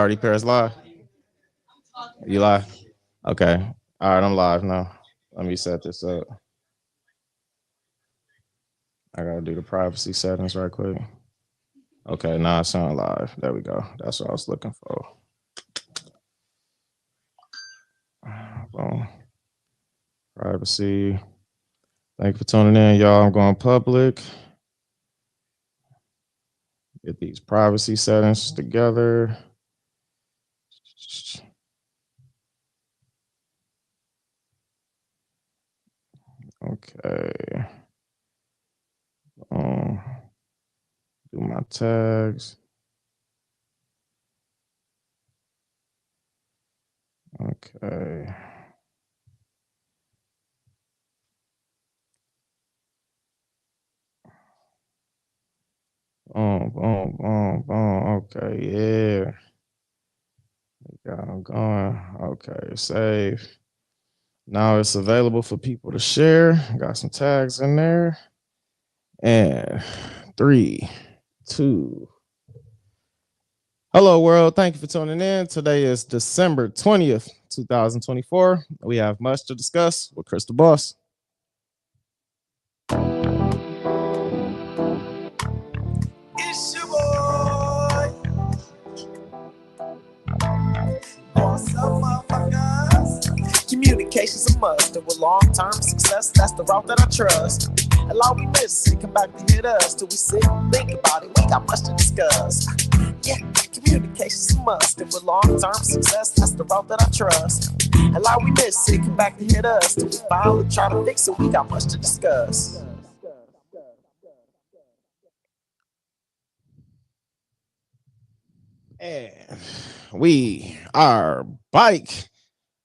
already pressed live? You live? Okay. All right, I'm live now. Let me set this up. I gotta do the privacy settings right quick. Okay, now I sound live. There we go. That's what I was looking for. Boom. Privacy. Thank you for tuning in, y'all. I'm going public. Get these privacy settings together. Okay. Do my tags. Okay. Boom, boom, boom, boom. Okay, yeah. Got them going. Okay, save. Now it's available for people to share. Got some tags in there. And 3, 2. Hello, world. Thank you for tuning in. Today is December 20th, 2024. We have much to discuss with Chris the Boss. It's your boy. What's up, motherfuckers? Communication's a must, and with long-term success, that's the route that I trust. And all we miss is come back to hit us till we sit and think about it. We got much to discuss. Yeah, communication's a must, and with long-term success, that's the route that I trust. And all we miss is come back to hit us till we finally try to fix it. We got much to discuss. And we are back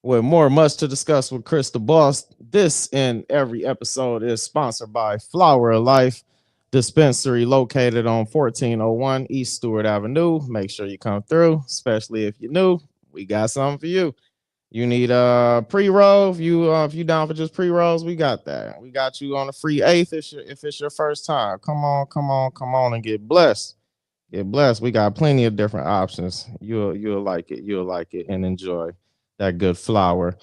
with more much to discuss with Chris the Boss. This and every episode is sponsored by Flower of Life Dispensary, located on 1401 East Stewart Avenue. Make sure you come through, especially if you're new. We got something for you. You need a pre-roll. If you down for just pre-rolls, we got that. We got you on a free eighth if it's your first time. Come on and get blessed. Get blessed. We got plenty of different options. You'll like it. You'll like it and enjoy that good flower.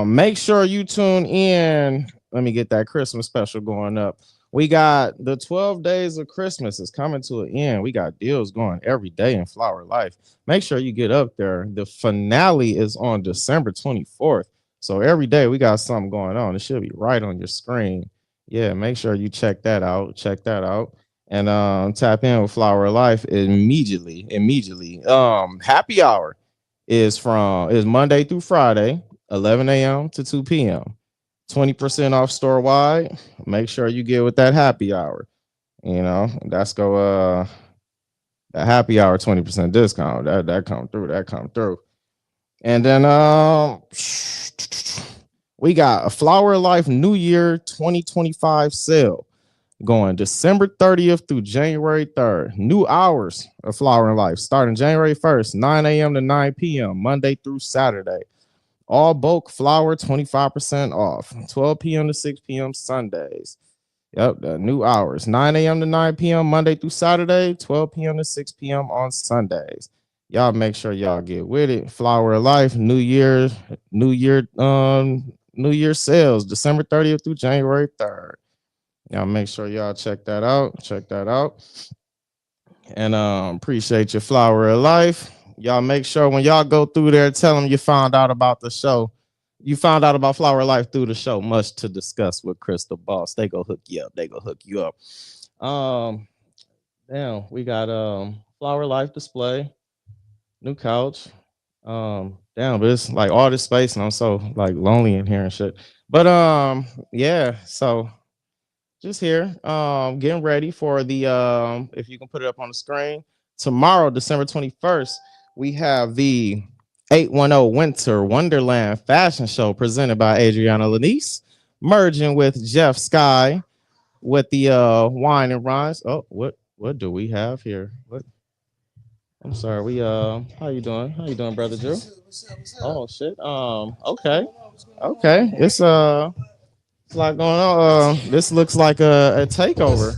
Make sure you tune in. Let me get that Christmas special going up. We got the 12 days of Christmas is coming to an end. We got deals going every day in Flower Life. Make sure you get up there. The finale is on December 24th. So every day we got something going on. It should be right on your screen. Yeah, make sure you check that out. And tap in with Flower Life immediately. Happy hour is Monday through Friday, 11 a.m. to 2 p.m. 20% off store wide. Make sure you get with that happy hour. That's that happy hour 20% discount. That come through. And then we got a Flower Life New Year 2025 sale going December 30th through January 3rd. New hours of Flower and Life starting January 1st, 9 a.m. to 9 p.m. Monday through Saturday. All bulk flour 25% off. 12 p.m. to 6 p.m. Sundays. Yep, the new hours 9 a.m. to 9 p.m. Monday through Saturday. 12 p.m. to 6 p.m. on Sundays. Y'all make sure y'all get with it. Flower of Life New Year sales December 30th through January 3rd. Y'all make sure y'all check that out. And appreciate your Flower of Life. Y'all make sure when y'all go through there, tell them you found out about the show. You found out about Flower of Life through the show. Much to discuss with Chris the Boss. They go hook you up. Damn, we got Flower of Life display, new couch. Damn, but it's like all this space, and I'm so like lonely in here and shit. But yeah, so just here, getting ready for the if you can put it up on the screen. Tomorrow, December 21st, we have the 810 Winter Wonderland Fashion Show presented by Adriana Lanice, merging with Jeff Sky with the wine and rise. Oh, what do we have here? What? I'm sorry. We how you doing? How you doing, brother Drew? What's up? Oh shit. Okay. It's a lot going on. This looks like a takeover.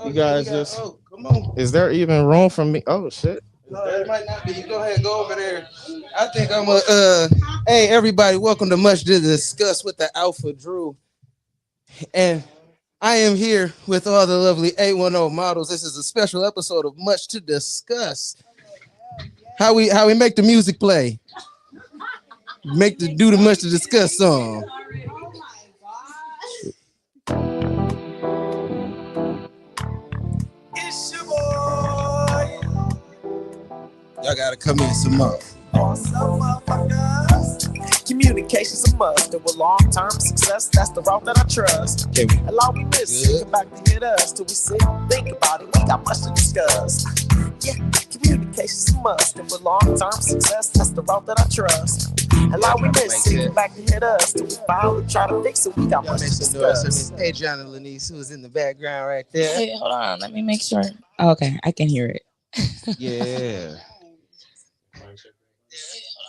You guys just come on. Is there even room for me? Oh shit. It might not be. Go ahead, go over there. I think I'm a. Hey, everybody, welcome to Much to Discuss with the Alpha Drew, and I am here with all the lovely 810 models. This is a special episode of Much to Discuss. How we make the music play? Make the do the Much to Discuss song. It's your boy. Y'all gotta come in some more. What's up, motherfuckers? Communication's a must, and with long-term success, that's the route that I trust. Okay, we Allow me miss it, come back to hit us till we sit and think about it. We got much to discuss. Yeah, communication's a must, and with long-term success, that's the route that I trust. Allow me miss it, come back to hit us till we finally try to fix it. We got y'all much make to some noise. discuss. Miss Adriana Lanice, who is in the background right there. Wait, hold on. Let me make sure. Okay, I can hear it. Yeah.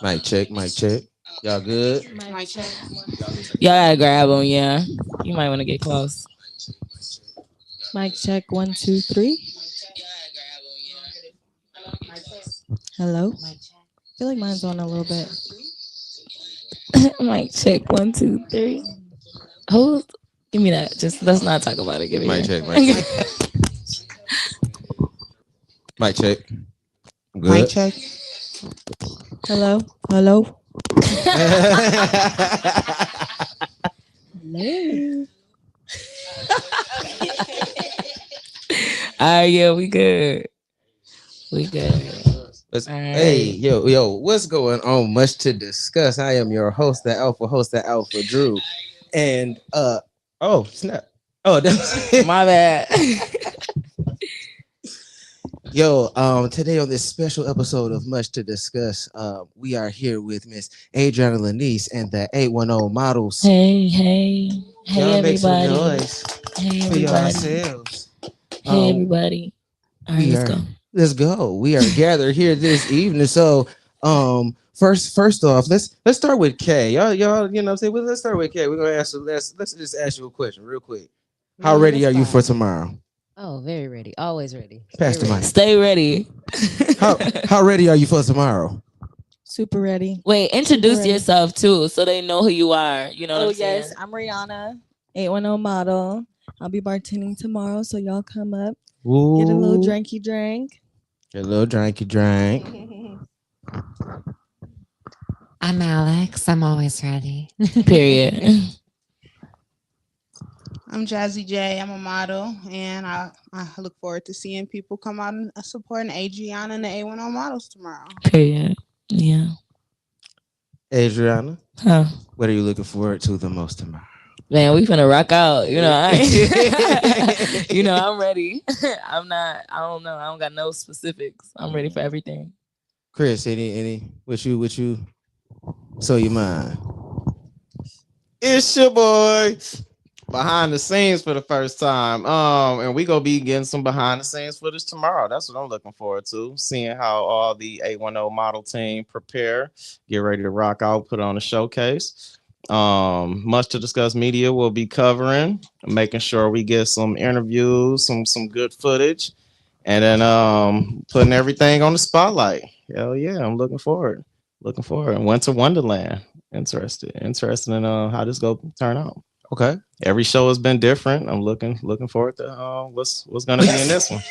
Mic check, mic check. Y'all good? Mic check. Y'all gotta grab them, yeah. You might want to get close. Mic check 1, 2, 3. Hello. I feel like mine's on a little bit. Mic check 1, 2, 3. Who? Give me that. Just let's not talk about it. Give me Mic that. check, mic check. Mic check. Good. Mic check. Hello. Hello. Hello. All right, yeah, we good. We good. Hey, yo, what's going on? Much to discuss. I am your host, the Alpha Drew. And oh, snap. Oh, that's My bad. Yo, today on this special episode of Much to Discuss, we are here with Miss Adriana Lanice and the 810 models. Hey, Y'all make some everybody. noise Hey, for everybody. yourselves. Hey, everybody. All right, we let's are go. let's go. We are gathered here this evening. So first off, let's start with Kay. Y'all, you know what I'm saying? Well, let's start with Kay. We're gonna ask you, let's just ask you a question real quick. How ready are you for tomorrow? Oh, very ready. Always ready. Pass the Very mic. Stay ready. How ready are you for tomorrow? Super ready. Wait, introduce ready. yourself too, so they know who you are. You know what Oh, I'm saying? yes. I'm Rihanna, 810 model. I'll be bartending tomorrow, so y'all come up. Ooh, Get a little drinky drink. Get a little drinky drink. I'm Alex. I'm always ready. Period. I'm Jazzy J. I'm a model, and I look forward to seeing people come out and supporting Adriana and the A10 models tomorrow. Period. Yeah. Adriana, Huh. what are you looking forward to the most tomorrow? Man, we finna rock out. You know, you know, I'm ready. I don't know. I don't got no specifics. I'm ready for everything. Chris, any what you so you mind? It's your boy behind the scenes for the first time. And we gonna be getting some behind the scenes footage tomorrow. That's what I'm looking forward to. Seeing how all the 810 model team prepare, get ready to rock out, put on a showcase. Much to discuss media will be covering, making sure we get some interviews, some good footage, and then putting everything on the spotlight. Hell yeah, I'm looking forward. Looking forward. Winter Wonderland. Interested in how this go turn out. Okay. Every show has been different. I'm looking forward to what's gonna be in this one.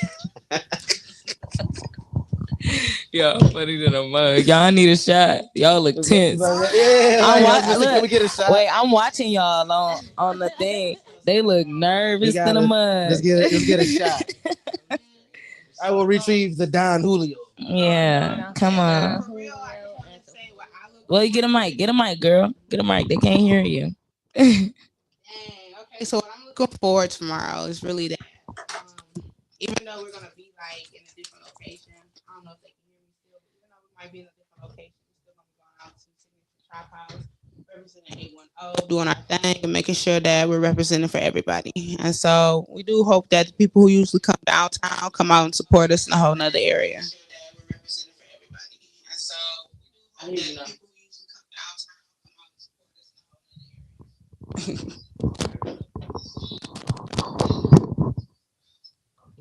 Y'all funny than a mug. Y'all need a shot. Y'all look tense. Can we get a shot? Wait, I'm watching y'all on the thing. They look nervous than a mug. Let's get a shot. I will retrieve the Don Julio. Yeah, come on. Well, you get a mic. Get a mic, girl. Get a mic. They can't hear you. Okay, so what I'm looking forward to tomorrow is really that. Even though we're gonna be like in a different location, I don't know if they can hear me still, but even though we might be in a different location, we're still gonna be going out to Signature Trap House, representing 810, doing our thing and making sure that we're representing for everybody. And so we do hope that the people who usually come downtown come out and support us in a whole nother area.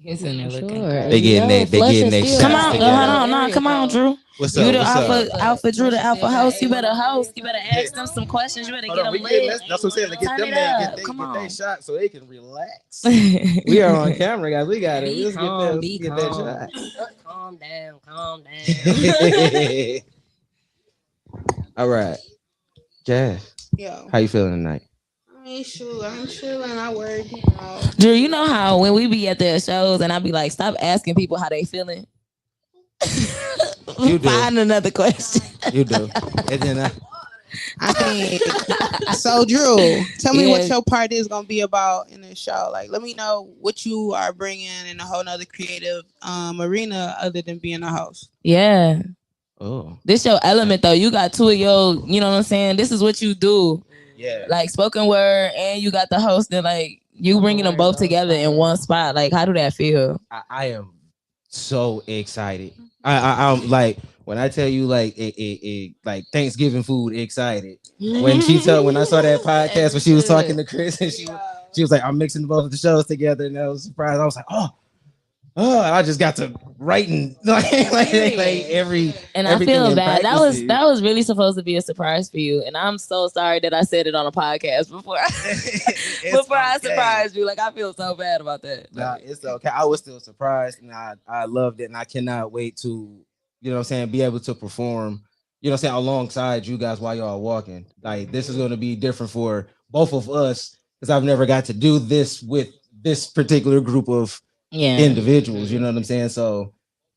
He's in there looking Sure. crazy. They getting Young, they flush getting and they still shots Come on, got together. hold on, no, area come on, code. Drew. What's You up? the What's alpha, up? alpha Drew, the Flush alpha still got host. You better area host. code. You better ask them some questions. You better Hold get on, them we getting lit. that's what I'm saying. To get Turn them it man up. get Come they on. shot so they can relax. We are on camera, guys. We got it. Be Let's calm, let's be get calm. that Calm down, calm down. shot. All right, Jazz, Yo. how you feeling tonight? I mean, shoot, I'm chilling. I work, Drew, you know how when we be at the shows and I be like, stop asking people how they feeling. You do. Find another question. You do. And then I mean, so Drew, tell me what Yeah. your part is gonna be about in the show. Like, let me know what you are bringing in a whole nother creative arena other than being a host. Yeah. oh This your element though. You got two of your, you know what I'm saying? This is what you do. Yeah. Like spoken word and you got the host and like you bringing them both together in one spot. Like how do that feel? I am so excited. I'm like when I tell you like it like Thanksgiving food excited. When I saw that podcast when she was talking to Chris and she was like I'm mixing both of the shows together and I was surprised. I was like oh I just got to writing like every And I everything feel in bad. practice. That was really supposed to be a surprise for you. And I'm so sorry that I said it on a podcast before before I surprised you. Like I feel so bad about that. Nah, it's okay. I was still surprised and I loved it and I cannot wait to, you know what I'm saying, be able to perform, you know what I'm saying, alongside you guys while y'all walking. Like this is gonna be different for both of us because I've never got to do this with this particular group of Yeah. individuals, you know what I'm saying? So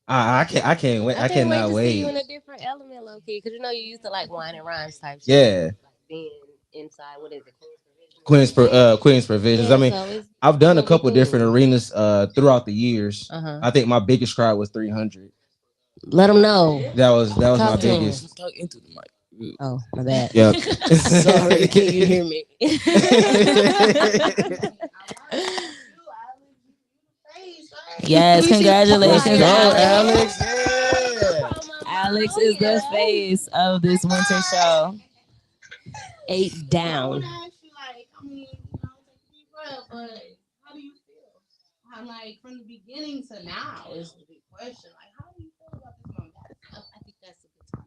I can't wait. I can't wait cannot to see you in wait. a different element, low key, because you know you used to like wine and rhymes type shit. Yeah. Like being inside, what is it? Queen's Provision? Queen's Provisions. Yeah, I mean, so it's I've done a gonna be couple different cool. arenas throughout the years. Uh-huh. I think my biggest crowd was 300. Let them know. That was my Talk to 'em. biggest. Talk into the mic. Oh, my bad. Yeah. Sorry, can you hear me? Yes, congratulations, Let's go, Alex. Alex. Yeah. Alex is the face of this winter show. 8 down. How like from the beginning to now is the big question. Like, how do you feel about this moment? I think that's a good time.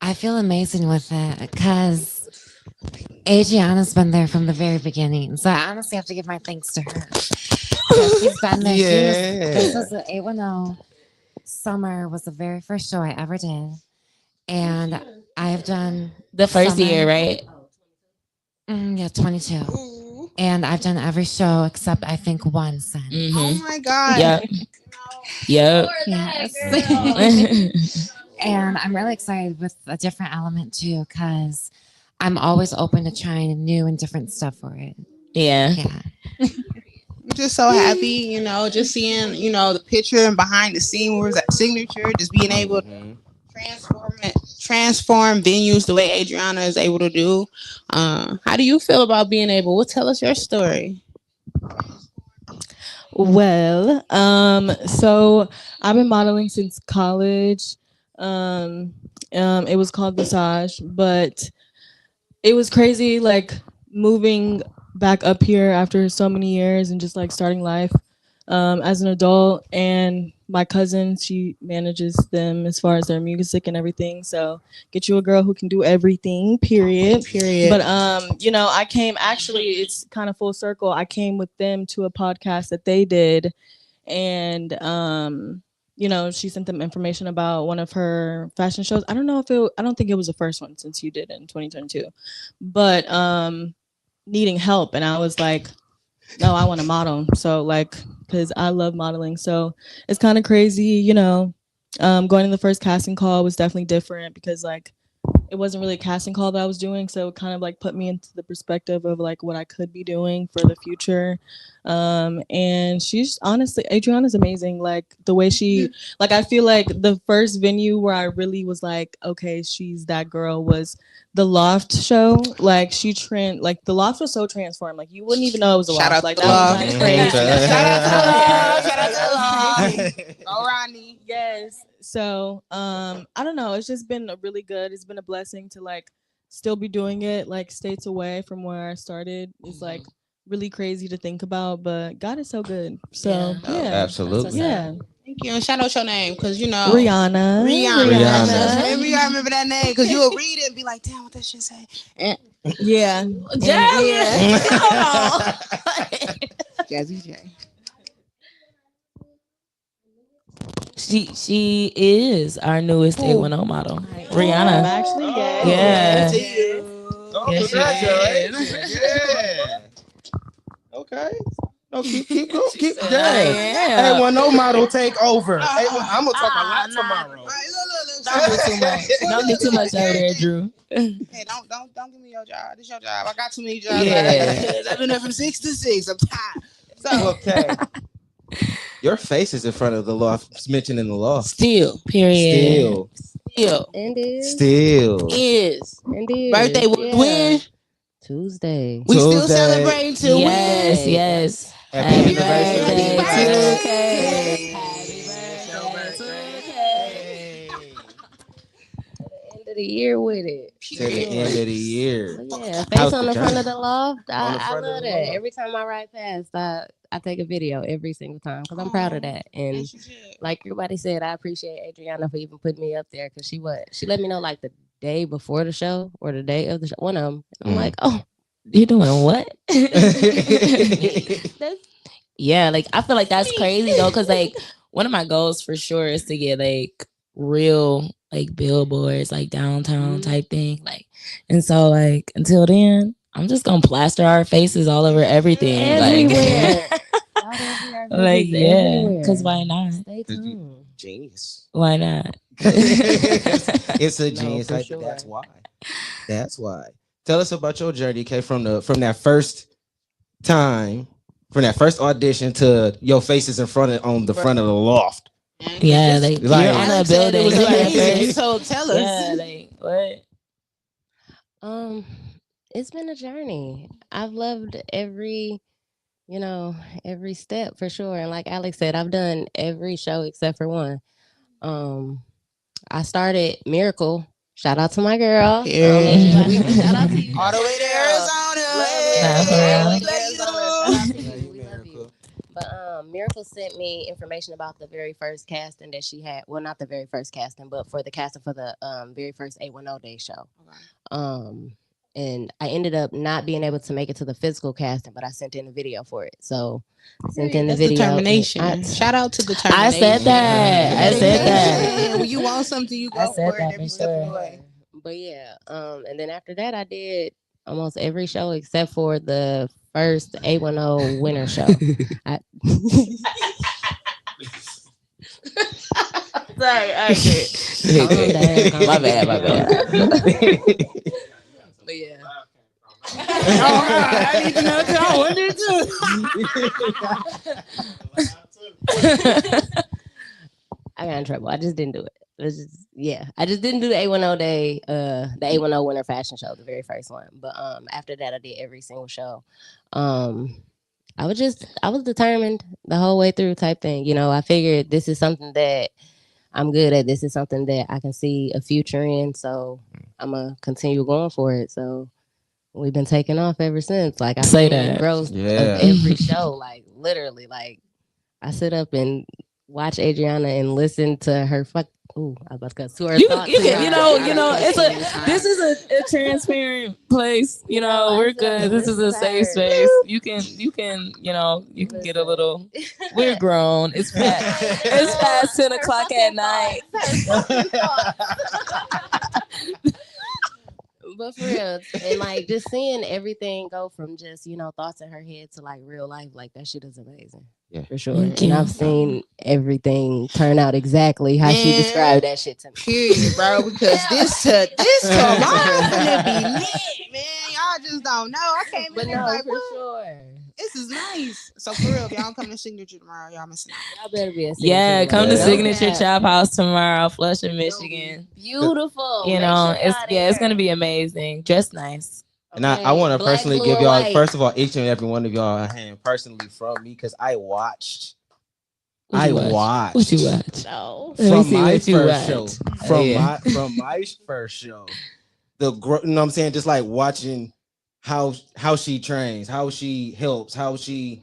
I feel amazing with it because Adriana's been there from the very beginning. So I honestly have to give my thanks to her. Because she's been there. This was the 810 Summer was the very first show I ever did. And I have done The first summer- year, right? Yeah, 22. And I've done every show except I think one since. Oh my god. Yep. Yep. Yes. And I'm really excited with a different element too, because I'm always open to trying new and different stuff for it. Yeah. Yeah. I'm just so happy, just seeing, the picture and behind the scene where that signature, just being able to transform venues the way Adriana is able to do. How do you feel about being able? Well, tell us your story. Well, so I've been modeling since college. It was called Visage, but it was crazy, like moving back up here after so many years and just like starting life as an adult. And my cousin, she manages them as far as their music and everything. So get you a girl who can do everything, period. But I came, actually, it's kind of full circle. I came with them to a podcast that they did, and she sent them information about one of her fashion shows. I don't think it was the first one since you did it in 2022, but needing help. And I was like, no, I want to model. So like, because I love modeling. So it's kind of crazy, going to the first casting call was definitely different because like it wasn't really a casting call that I was doing. So it kind of like put me into the perspective of like what I could be doing for the future. And she's honestly, Adriana's amazing. Like the way like, I feel like the first venue where I really was like, okay, she's that girl was the Loft show. Like like the Loft was so transformed. Like you wouldn't even know it was a Shout Loft. out Like to that the was Loft. like crazy. Shout out to the Loft. Go Ronnie. Yes. So I don't know. It's just been really good. It's been a blessing to like still be doing it like states away from where I started. It's like really crazy to think about, but God is so good. So yeah, Absolutely. yeah. Thank you. And shout out your name because you know Rihanna. Rihanna. Maybe y'all remember that name because you'll read it and be like, damn, what that shit say? And Yeah. Jasmine, hold on. Jazzy J. She is our newest 810 model. I'm Rihanna. actually Yeah. Oh, Yes, she congratulations. Yeah. Okay. No, keep going. Keep I Jazz. am. 810 model take over. I'm gonna talk a lot tomorrow. All right, look. Don't do too much. Don't do too much over there, Drew. Hey, don't give me your job. This your job. I got too many jobs. Yeah. I've been there from 6 to 6. I'm tired. So Okay. Your face is in front of the loft. Mentioned in the loft. Still, period. Still. Indeed. Still. is Indeed. birthday was when? Tuesday. We still Tuesday. celebrating till Yes, when? yes. Happy Happy anniversary. birthday End of the year with it. To the end of the year. So yeah, How's face on the the front journey? of the loft. On the I front of love the that. loft. Every time I ride past, I take a video every single time because I'm proud of that. And Yes, you should. like everybody said, I appreciate Adriana for even putting me up there because she let me know like the day before the show or the day of the show. One of them. I'm like, oh, You doing what? that's Yeah, like I feel like that's crazy though, because like one of my goals for sure is to get like real like billboards, like downtown type thing. Like, and so like until then, I'm just gonna plaster our faces all over everything. everywhere. Like yeah, because why not? Stay tuned. Genius. Why not? It's a No, genius. for Like, sure. That's why. That's why. Tell us about your journey, Kay, from that first time, from that first audition to your faces in front of on the front of the loft. Yeah, like you're Like- on a Alex said building. it was like, at amazing. first- So tell us. Yeah, like what? It's been a journey. I've loved every step for sure. And like Alex said, I've done every show except for one. I started Miracle. Shout out to my girl. Yeah. Shout out to you. All the way to Arizona. Nah, for real. We love you. Shout out to you. We love you. But Miracle sent me information about the very first casting that she had. Well, not the very first casting, but for the casting for the very first 810 Day show. And I ended up not being able to make it to the physical casting, but I sent in a video for it. So I sent in the That's video. determination. Shout out to determination. I said that. I said that. When you want something, you I go said for that it every for step of sure. the way. But yeah, and then after that, I did almost every show except for the first 810 winter show. Sorry, okay. My bad. But yeah. I need to know too. I wonder too. I got in trouble. I just didn't do it. I just didn't do the 810 Day, the 810 Winter Fashion Show, the very first one. But after that, I did every single show. I was determined the whole way through type thing. You know, I figured this is something that I'm good at. This is something that I can see a future in. So I'm gonna continue going for it. So we've been taking off ever since. Like I Say see the that. growth Yeah. of every show. Like literally, like I sit up and watch Adriana and listen to her Ooh, I was about to go to her You thoughts. can, this is a transparent place. You know, we're good. This is a safe space. You can, you can get a little. We're grown. It's past 10 o'clock at night. But for real, and like just seeing everything go from just thoughts in her head to like real life, like that shit is amazing. Yeah. For sure. Thank And you. I've seen everything turn out exactly how she described that shit to me. Period, bro. Because this tomorrow gonna be lit, man. Y'all just don't know. I came But in there no, like, for what? sure. This is nice. So for real, if y'all don't come to Signature tomorrow, y'all missing out. Y'all better be a Yeah, come to Yeah. Signature Chop House tomorrow, Flushing, Michigan. Beautiful. You Make know, sure y'all it's there. gonna be amazing. Dress nice. And I want to Black, personally blue, give and y'all, white. first of all, each and every one of y'all a hand personally from me because I watched. What you watch? What you watch? No. Let me From see my what you first show. watch. From my first show. You know what I'm saying? Just like watching how she trains, how she helps, how she,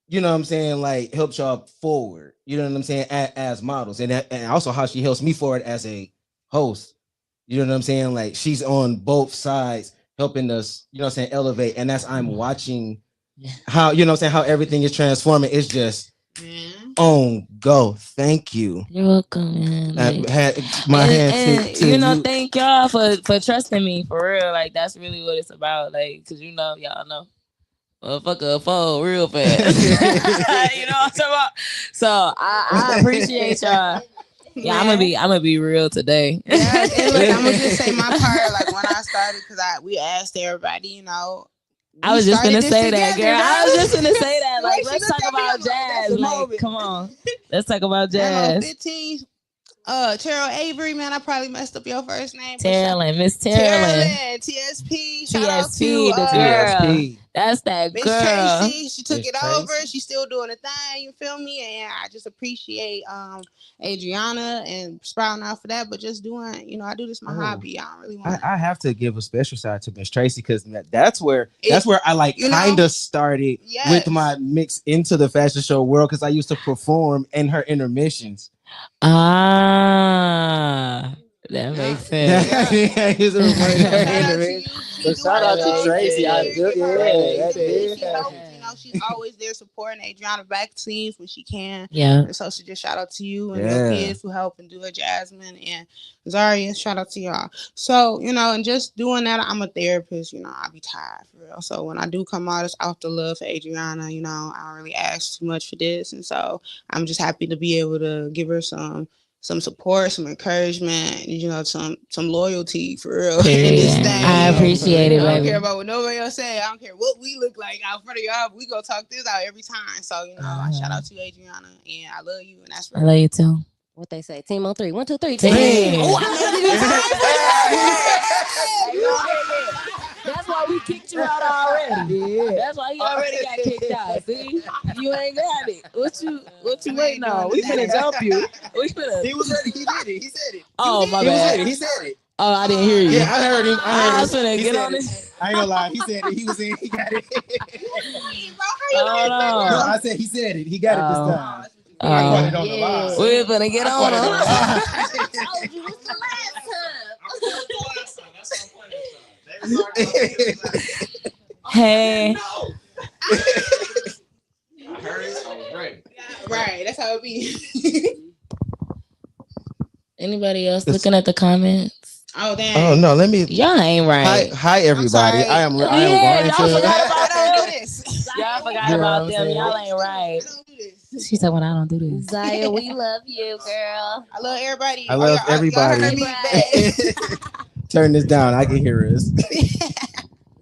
you know what I'm saying, like helps y'all forward. You know what I'm saying, as models, and also how she helps me forward as a host. You know what I'm saying? Like she's on both sides helping us, you know what I'm saying, elevate. And as I'm watching how, you know what I'm saying, how everything is transforming, it's just on go. Thank you. You're welcome, man. Like, Had my hand to you know, you. thank y'all for trusting me for real. Like that's really what it's about. Like, cause you know, y'all know, motherfucker fall real fast. You know what I'm talking about? So I appreciate y'all. Yeah, I'm gonna be real today. Yeah, and look, I'm gonna just say my part. Like when I started, because we asked everybody, you know. I was just gonna say that, together, girl. bro. I was just gonna say that. Like, She let's looked talk at me, about I'm like, that's jazz. the Like, moment. come on, let's talk about Hello, jazz. 15. Terrell Avery, man, I probably messed up your first name. Terrell, Miss Terrell, TSP. Shout out to TSP, the girl. TSP. That's that Miss girl. Tracy. She took Miss it Tracy. over. She's still doing the thing. You feel me? And I just appreciate Adriana and sprouting out for that. But just doing, you know, I do this my hobby. I don't really want. I have to give a special shout out to Miss Tracy because that's where I like you kind know? of started Yes. with my mix into the fashion show world because I used to perform in her intermissions. Ah, that makes sense. Shout out to Tracy. I do, That did she helps, you know, she's always there supporting Adriana back scenes when she can. Yeah. And so she just shout out to you and your kids who help and do it, Jasmine and Zaria. Shout out to y'all. So, you know, and just doing that, I'm a therapist, you know, I be tired for real. So when I do come out, it's out the love for Adriana, you know, I don't really ask too much for this. And so I'm just happy to be able to give her some support, some encouragement, you know, some loyalty for real. I appreciate it, I don't baby. care about what nobody else say. I don't care what we look like out front of y'all. We go talk this out every time. So, you know, I shout out to you, Adriana, and I love you, and that's I love you too. What they say, team on three. 1, 2, 3. Team. Oh, I made it in time. That's why we kicked you out already. That's why he already got kicked out. See, you ain't got it. What you waiting on? We finna jump you. He was ready. He did it. He said it. Oh, my He bad. was ready. He said it. Oh, I didn't hear you. Yeah, I heard him. I was finna He get said on it. this. I ain't gonna lie. He said it. He was in. He got it. Hold on. No, I said he said it. He got it this time. I caught it on the live. We're gonna get on him. Hey. I heard it. I was ready. Right, that's how it be. Anybody else looking at the comments? Oh damn. Oh no, let me. Y'all ain't right. Hi everybody. I am y'all going forgot to. about I don't them. do this. Y'all forgot about them. Y'all ain't right. I don't do this. She said, "When I don't do this." Zaya, we love you, girl. I love everybody. I love everybody. Y'all heard me back. Turn this down. I can hear us.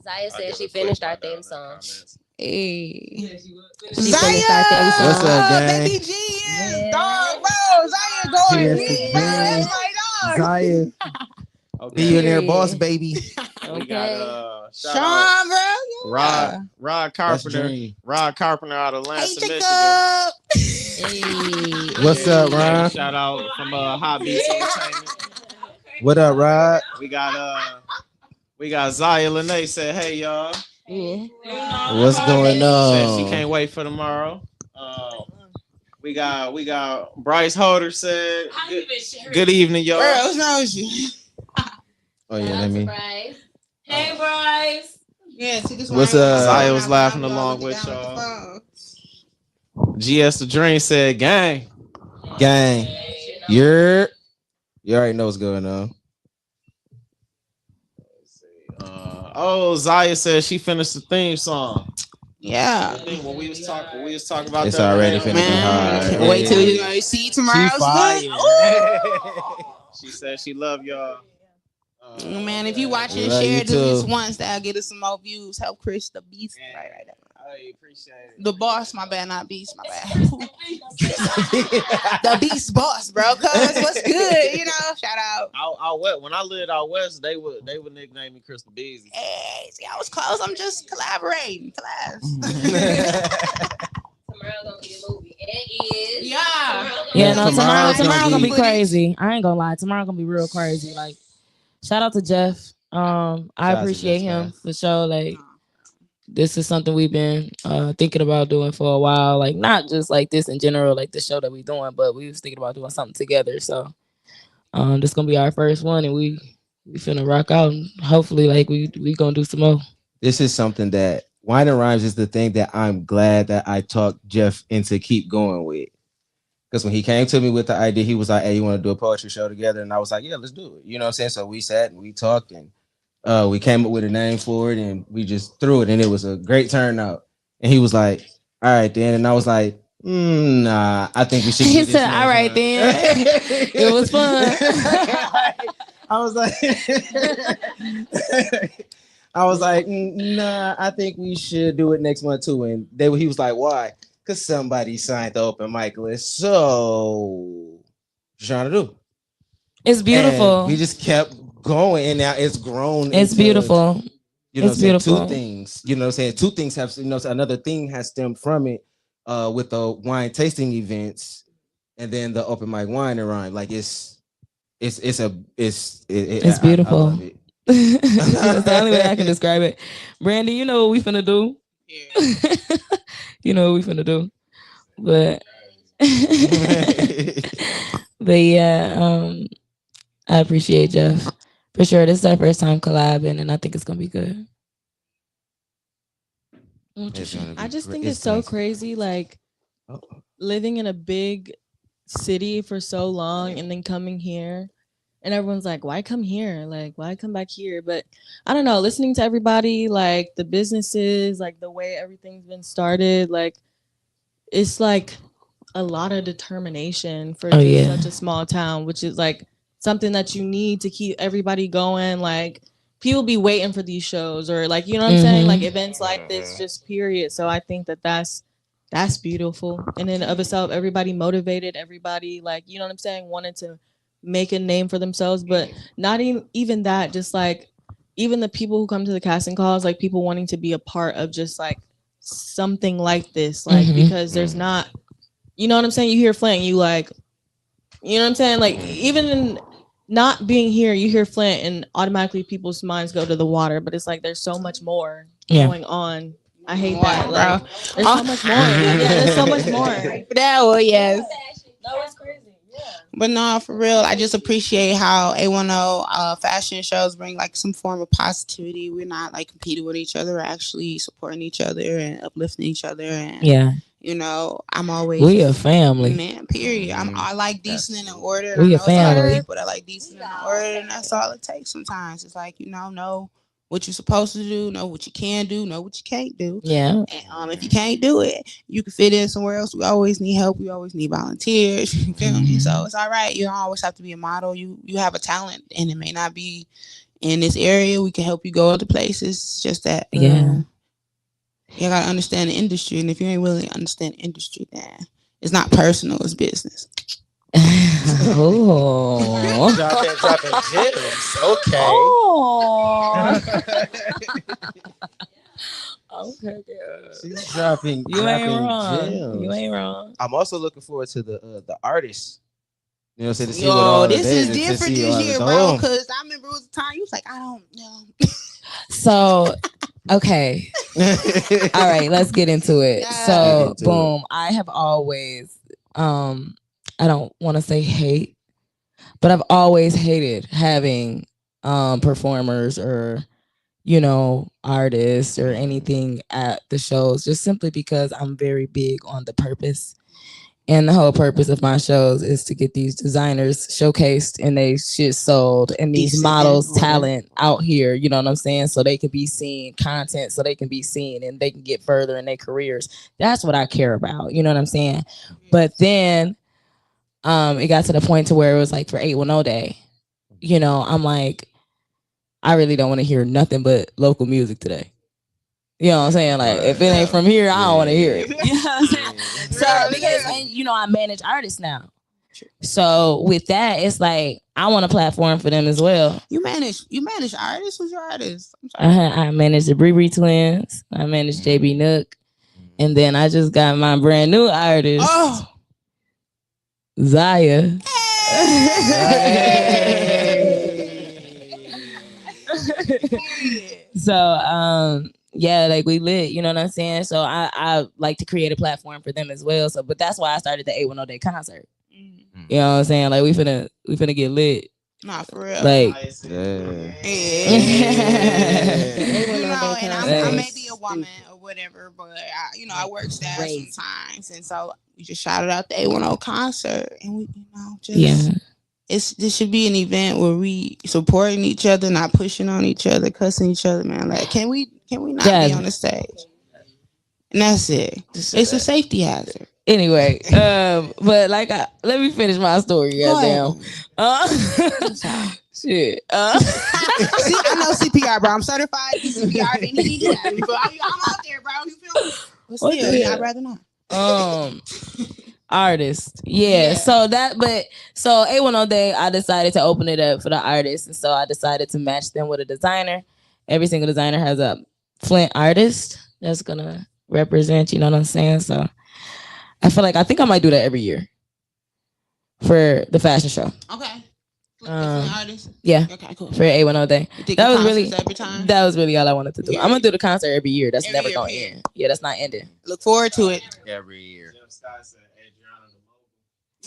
Zaya said she finished our theme song. Hey. She finished our theme song. What's up, gang? Baby G is dog, bro. Zaya going big, bro. That's my dog. Zaya. Billionaire boss, baby. We got shout Sean, out bro. Yeah. Rod Carpenter. Rod Carpenter out of Hey, Lansing, Jacob. Michigan. What's up, Ron? Shout out from Hobbies Entertainment. What up, Rod? We got Zaya Lanice said, "Hey y'all." Yeah. What's going Said she on? can't wait for tomorrow. We got Bryce Holder said, "Good evening, y'all." Bro, what's wrong with you? Oh yeah, let me. Hey, Bryce. Yeah, see this What's one. up? Zaya was laughing along with y'all. GS the Dream said, "Gang." Gang. You already know what's going on. Zaya said she finished the theme song. Yeah. I think when we was talking about It's that, already finna be Man, hard. can't wait till you see tomorrow's She look. She said she love y'all. Man, if you watch We and love share you it at least too. once, that'll get us some more views. Help Chris the Beast. Right. I appreciate it. The boss, my bad, not Beast, my bad. The Beast boss, bro. Cuz what's good, you know? Shout out. Out west, when I lived out west, they would nickname me Crystal Beasley. Hey, see, I was close. I'm just collaborating. Class. Tomorrow gonna be a movie. It is. Yeah. No, tomorrow's tomorrow gonna gonna be be- crazy. I ain't gonna lie. Tomorrow gonna be real crazy. Like, shout out to Jeff. I out to appreciate Jeff, him guys. for sure. Like, this is something we've been thinking about doing for a while. Like not just like this in general, like the show that we doing, but we was thinking about doing something together. So this gonna be our first one, and we finna rock out. And hopefully, like we gonna do some more. This is something that Wine and Rhymes is the thing that I'm glad that I talked Jeff into keep going with. Because when he came to me with the idea, he was like, "Hey, you want to do a poetry show together?" And I was like, "Yeah, let's do it." You know what I'm saying? So we sat and we talked, and we came up with a name for it, and we just threw it, and it was a great turnout. And he was like, "All right, then," and I was like, "Nah, I think we should." He said, "All right, then." It was fun. I was like, I was like, "Nah, I think we should do it next month too." And he was like, "Why?" Because somebody signed the open mic list. So, what you trying to do? It's beautiful. And we just kept going, and now it's grown. It's into, beautiful. You know, it's beautiful. Two things. You know, what I'm saying two things have. You know, another thing has stemmed from it, with the wine tasting events, and then the open mic wine and rhyme. Like it's beautiful. I love it. That's the only way I can describe it. Brandy, you know what we finna do. Yeah. You know what we finna do. But but yeah, I appreciate Jeff. For sure. This is our first time collabing, and I think it's gonna be good. I just think it's so crazy, like living in a big city for so long and then coming here. And everyone's like, why come here? Like, why come back here? But I don't know, listening to everybody, like the businesses, like the way everything's been started, like it's like a lot of determination for such a small town, which is like something that you need to keep everybody going. Like people be waiting for these shows or like, you know what I'm saying? Like events like this, just period. So I think that that's beautiful. And in of itself, everybody motivated, everybody like, you know what I'm saying, wanted to make a name for themselves, but not even that, just like even the people who come to the casting calls, like people wanting to be a part of just like something like this, like because there's not, you know what I'm saying, you hear Flint, you like, you know what I'm saying, like even in not being here, you hear Flint and automatically people's minds go to the water, but it's like there's so much more going on. I hate that, like there's so much more. Yeah, there's so much more. That one, yes. No, it's crazy. Yeah. But no, for real, I just appreciate how 810 fashion shows bring like some form of positivity. We're not like competing with each other, we're actually supporting each other and uplifting each other. And you know, I'm always we a family, man. Period. I like decent and in order. We I a know it's a lot of family. people that like decent and in order, and that's all it takes. Sometimes it's like, you know what you're supposed to do, know what you can do, know what you can't do. Yeah. And if you can't do it, you can fit in somewhere else. We always need help. We always need volunteers. You feel me? So it's all right. You don't always have to be a model. You have a talent, and it may not be in this area. We can help you go other places. It's just that you gotta understand the industry, and if you ain't willing to understand the industry, then it's not personal. It's business. Oh, dropping gems. Okay. Oh. Okay, girl. She's dropping. You ain't wrong. Gems. You ain't wrong. I'm also looking forward to the artists. You know, to see Yo, what all this is to different see this all year, the- bro. Because I remember it was a time you was like, I don't know. So, okay. All right, let's get into it. So, boom, I have always, I don't want to say hate, but I've always hated having performers or, you know, artists or anything at the shows, just simply because I'm very big on the purpose. And the whole purpose of my shows is to get these designers showcased and they shit sold and these models talent out here, you know what I'm saying? So they can be seen, content so they can be seen and they can get further in their careers. That's what I care about, you know what I'm saying? But then it got to the point to where it was like for 810 Day, you know, I'm like, I really don't want to hear nothing but local music today. You know what I'm saying? Like, if it ain't from here, I don't want to hear it. You know what I'm saying? So, because, and, you know, I manage artists now. So, with that, it's like, I want a platform for them as well. You manage artists? Who's your artist? I'm sorry. I manage the Bree Twins. I manage JB Nook. And then I just got my brand new artist, Zaya. So, yeah, like we lit, you know what I'm saying? So I like to create a platform for them as well. So, but that's why I started the 810 Day concert. You know what I'm saying? Like we finna get lit. Nah, for real. Like, Yeah. You know, and I may be a woman or whatever, but I work staff sometimes, and so we just shouted out the 810 concert, and we, this should be an event where we supporting each other, not pushing on each other, cussing each other, man. Like, can we not be on the stage? And that's it. It's a safety hazard. Anyway, but like, let me finish my story. Goddamn. Shit. See, I know CPR, bro. I'm certified CPR. They need to do that. But I'm out there, bro. You feel me? But still, I'd rather not. Artist. Yeah. So 810 Day, I decided to open it up for the artists. And so I decided to match them with a designer. Every single designer has a Flint artist that's gonna represent, you know what I'm saying? So I think I might do that every year for the fashion show. Okay. Artist? Yeah. Okay, cool. For 810 Day. That was really all I wanted to do. I'm gonna do the concert every year. That's never gonna end. Yeah, that's not ending. Look forward to it. Every year.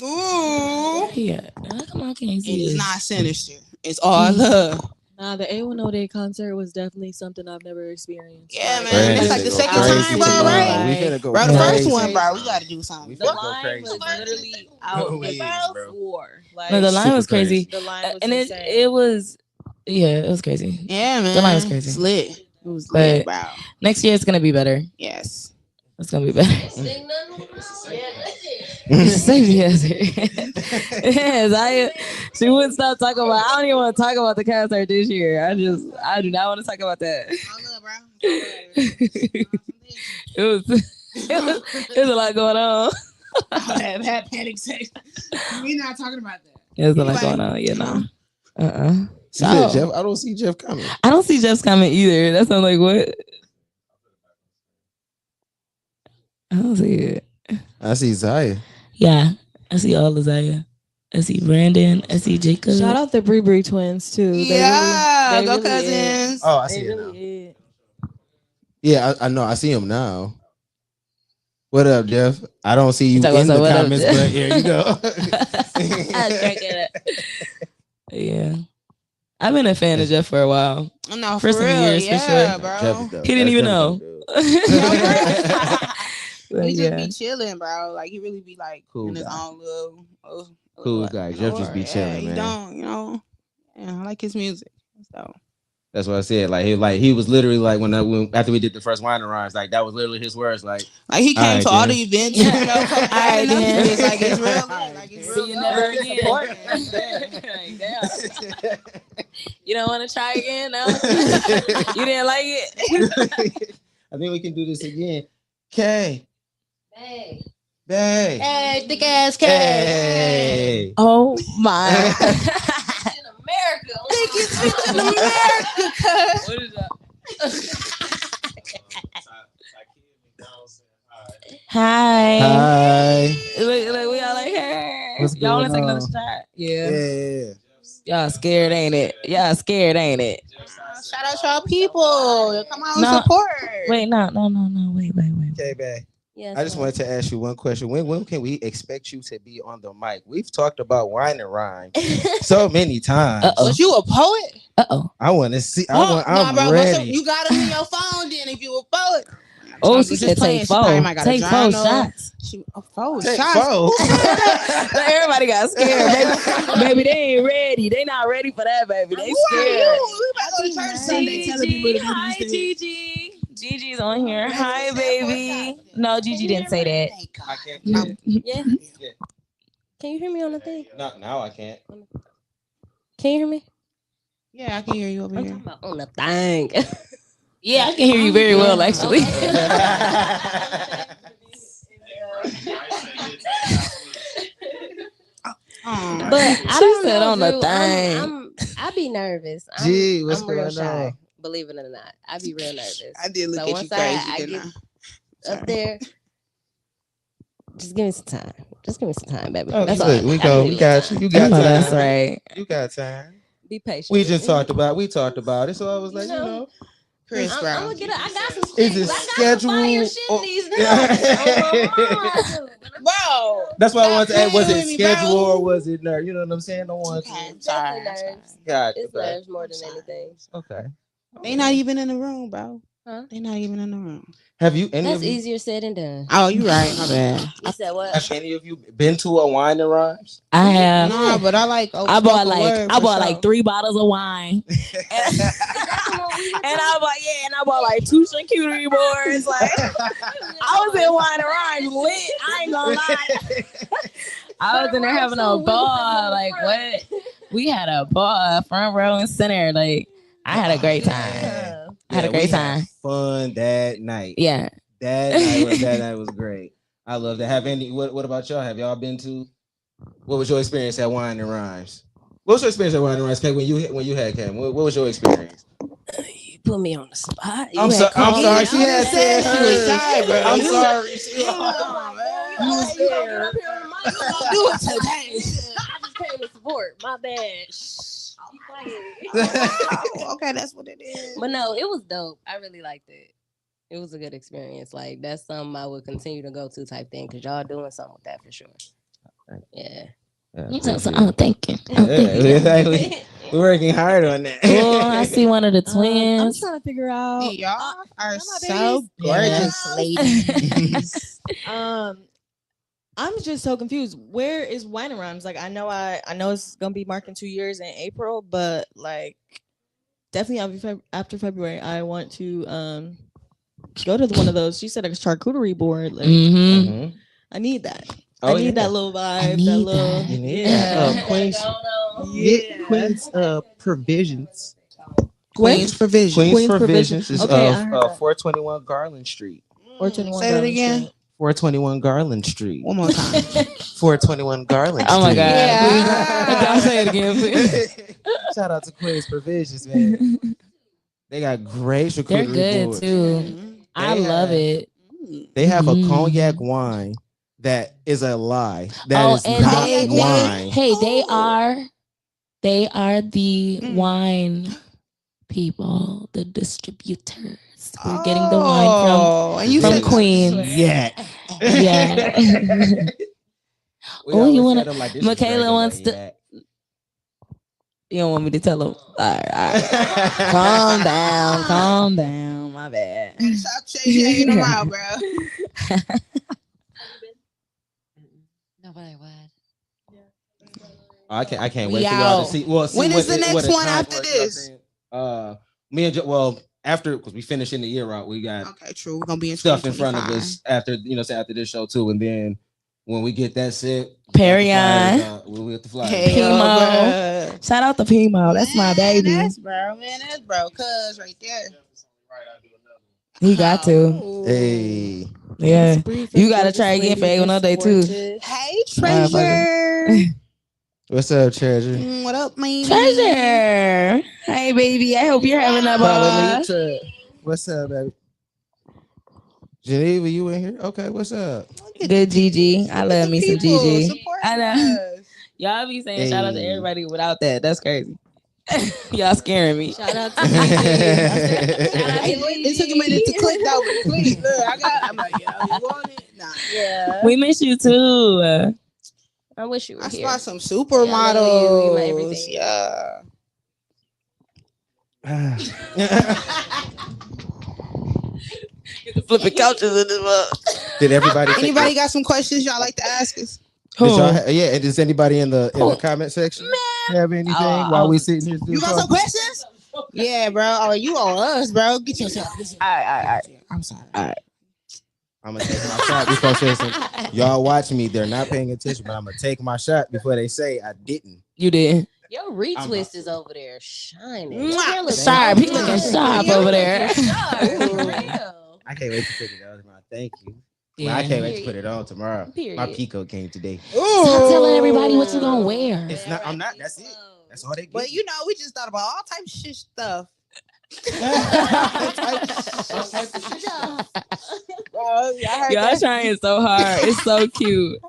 Ooh. Yeah. Come on, can't see it's not sinister. It's all love. Nah, the 810 Day concert was definitely something I've never experienced. Yeah, man. That's like the second time, bro, right? We finna go bro, the crazy. first one, bro, we gotta do something. The line was literally out the floor. Like, no, the line was crazy. The line was and insane. it was crazy. Yeah, man. The line was crazy. It's lit. It was lit, bro. Next year it's gonna be better. Yes. It's gonna be better. Yes, she wouldn't stop talking about. I don't even want to talk about the concert this year. I do not want to talk about that. It was a lot going on. I had panic sex. We're not talking about that. There's a lot going on. Yeah, no. So, Jeff, I don't see Jeff coming. I don't see Jeff's coming either. That sounds like what? I don't see it. I see Zaya. Yeah, I see all of Zaya. I see Brandon. I see Jacob. Shout out the Bree twins too. Yeah, go cousins. Oh, I see it now. Yeah, I know. I see him now. What up, Jeff? I don't see you in the comments, but here you go. Yeah. I've been a fan of Jeff for a while. No, for some years, for sure. Bro. He didn't even know. He just be chilling, bro. Like, he really be like cool in his own little cool guy. Jeff just be chilling, man. He don't, I like his music. So that's what I said. Like he was literally like when after we did the first wine and rhymes, like that was literally his words. Like he came to all the events, It's like it's real. Like it's real. See you never again. Like, damn. You don't want to try again? No. You didn't like it? I think we can do this again. K. Hey. Hey. Hey, thick ass K. Hey. Oh my. In America. Biggest bitch in America. What is that? Hi. Look, we all like, hey. Y'all want to take another shot? Yeah. Y'all scared, ain't it? Shout out y'all people. Come on, support. Wait, no. Wait. Okay, babe. Yes, I just wanted to ask you one question. When can we expect you to be on the mic? We've talked about wine and rhyme so many times. Was you a poet? I want to see. I'm bro, ready. You got it in your phone then if you a poet. Oh, she said take 4. Take 4 shots. Take 4. Everybody got scared, baby. They ain't ready. They not ready for that, baby. They scared. We about to go to church Sunday. Hi, Gigi. Gigi's on here. Hi, baby. No, Gigi didn't say that. I can't. Yeah. Can you hear me on the thing? No, now I can't. Can you hear me? Yeah, I can hear you over here. I'm talking about on the thing. Yeah, I can hear you very well, actually. But I don't said know, on the Drew. thing. I be nervous. Gee, what's I'm real going shy, on? believe it or not. I be real nervous. I did look So at once you crazy, I didn't get I? up there, just give me some time. Just give me some time, baby. Oh, That's look, all. we go. We got you. You got time. That's right. You got time. Be patient. We talked about it, so I was like, Chris, I'm bro. gonna get I got some Is shit. it I got some fire scheduled shit or- in these notes. Bro, That's why I wanted to ask, was playing it with me, scheduled bro. or was it nerve? You know what I'm saying? Don't want Okay, to. I'm sorry. Definitely I'm sorry. nerves. Got It's okay. nerves more I'm than sorry. anything. Okay. They not even in the room, bro. Huh? They not even in the room. Have you any That's of you? easier said than done. Oh, you right. My bad. You said what? Have any of you been to a wine and rhymes? I have. Nah, but I like I bought like 3 bottles of wine. And I bought and I bought like 2 charcuterie boards. Like I was in wine and rhymes lit. I ain't gonna lie. I was in there having a ball. Like what? We had a ball, front row and center. Like I had a great time. I had a great time. Fun that night. Yeah. That night was great. I love that. Have any? What about y'all? Have y'all been to? What was your experience at Wine and Rhymes? What was your experience at Wine and Rhymes, Kay, when you had Cam? What was your experience? You put me on the spot. I'm sorry. She had said she was shy, bro. I'm sorry. You was there. Do it today. I just came to support. My bad. Shh. Okay, that's what it is. But no, it was dope. I really liked it. It was a good experience. Like that's something I would continue to go to type thing because y'all doing something with that for sure. Yeah. Thank you. We're working hard on that. Oh, I see one of the twins. I'm trying to figure out. Y'all are my so babies. gorgeous, ladies. I'm just so confused. Where is Wine and Rhymes? Like, I know it's gonna be marking 2 years in April, but like, definitely after February, I want to go to one of those. She said a charcuterie board. Like, Mm-hmm. I need that. Oh, I need that little vibe. need that little, that. You need yeah. that. Queen's Provisions. Queen's Provision. Queen's Provisions is Okay, I heard that. 421 Garland Street. Or 21 Say that Garland again. Street. 421 Garland Street. One more time. 421 Garland Street. Oh my God. Yeah. Don't say it again, please. Shout out to Queen's Provisions, man. They got great charcuterie They're good boards. too. I love it. They have a cognac wine that is a lie. That is and not they wine. they are the wine people, the distributors. We're getting the wine and you from said Queens. Yeah. Yeah. Oh, you want to? Michaela wants to. yak. You don't want me to tell them? All right. Calm down. My bad. Stop shaking them out, bro. No, but I would. I can't We wait for y'all out. to see. Well, see When what is the next what one time after for it, you know what I'm this? saying? Me and after, because we finishing the year out, we got Okay, true. We're gonna be in stuff in front of 2025. us after after this show too, and then when we get that set, Perion. we'll get the fly. Hey, Pimo. Shout out to Pimo. That's my baby. That's bro, man. That's bro. Cuz right there. He got to. Hey, Yeah. You got to try again for A1 Day too. Hey, Treasure. what's up, Treasure? What up, man? Treasure. Hey, baby. I hope you're having a ball. What's up, baby? Geneva, you in here? Okay, what's up? Good Gigi. I love me some Gigi. I know. Us. Y'all be saying shout out to everybody without that. That's crazy. Y'all scaring me. Shout out to It took a minute to click though. Please, look, I'm like, yeah, you want it? Nah. Yeah. We miss you too. I wish you were I here. saw some supermodels. You my everything. Yeah. Flipping couches in this mug. Did everybody? Anybody got some questions y'all like to ask us? Did y'all yeah, and does anybody in the comment section have anything while we sitting here? You got some questions? Yeah, bro. Oh, you on us, bro. Get yourself. All right. I'm sorry. All right. I'm gonna take my shot before saying y'all watch me. They're not paying attention, but I'm gonna take my shot before they say I didn't. You did. Your retwist is over there shining. Mwah. Your hair looks Sharp. so He looking good. sharp You over looking there. sharp, for real. I can't wait to put it on tomorrow. Thank you. Yeah. I can't wait to put it on tomorrow. Period. My Pico came today. Stop telling everybody what you gonna wear. It's not. I'm not. That's it. That's all they get. But you know, we just thought about all types of shit stuff. Y'all trying so hard. It's so cute.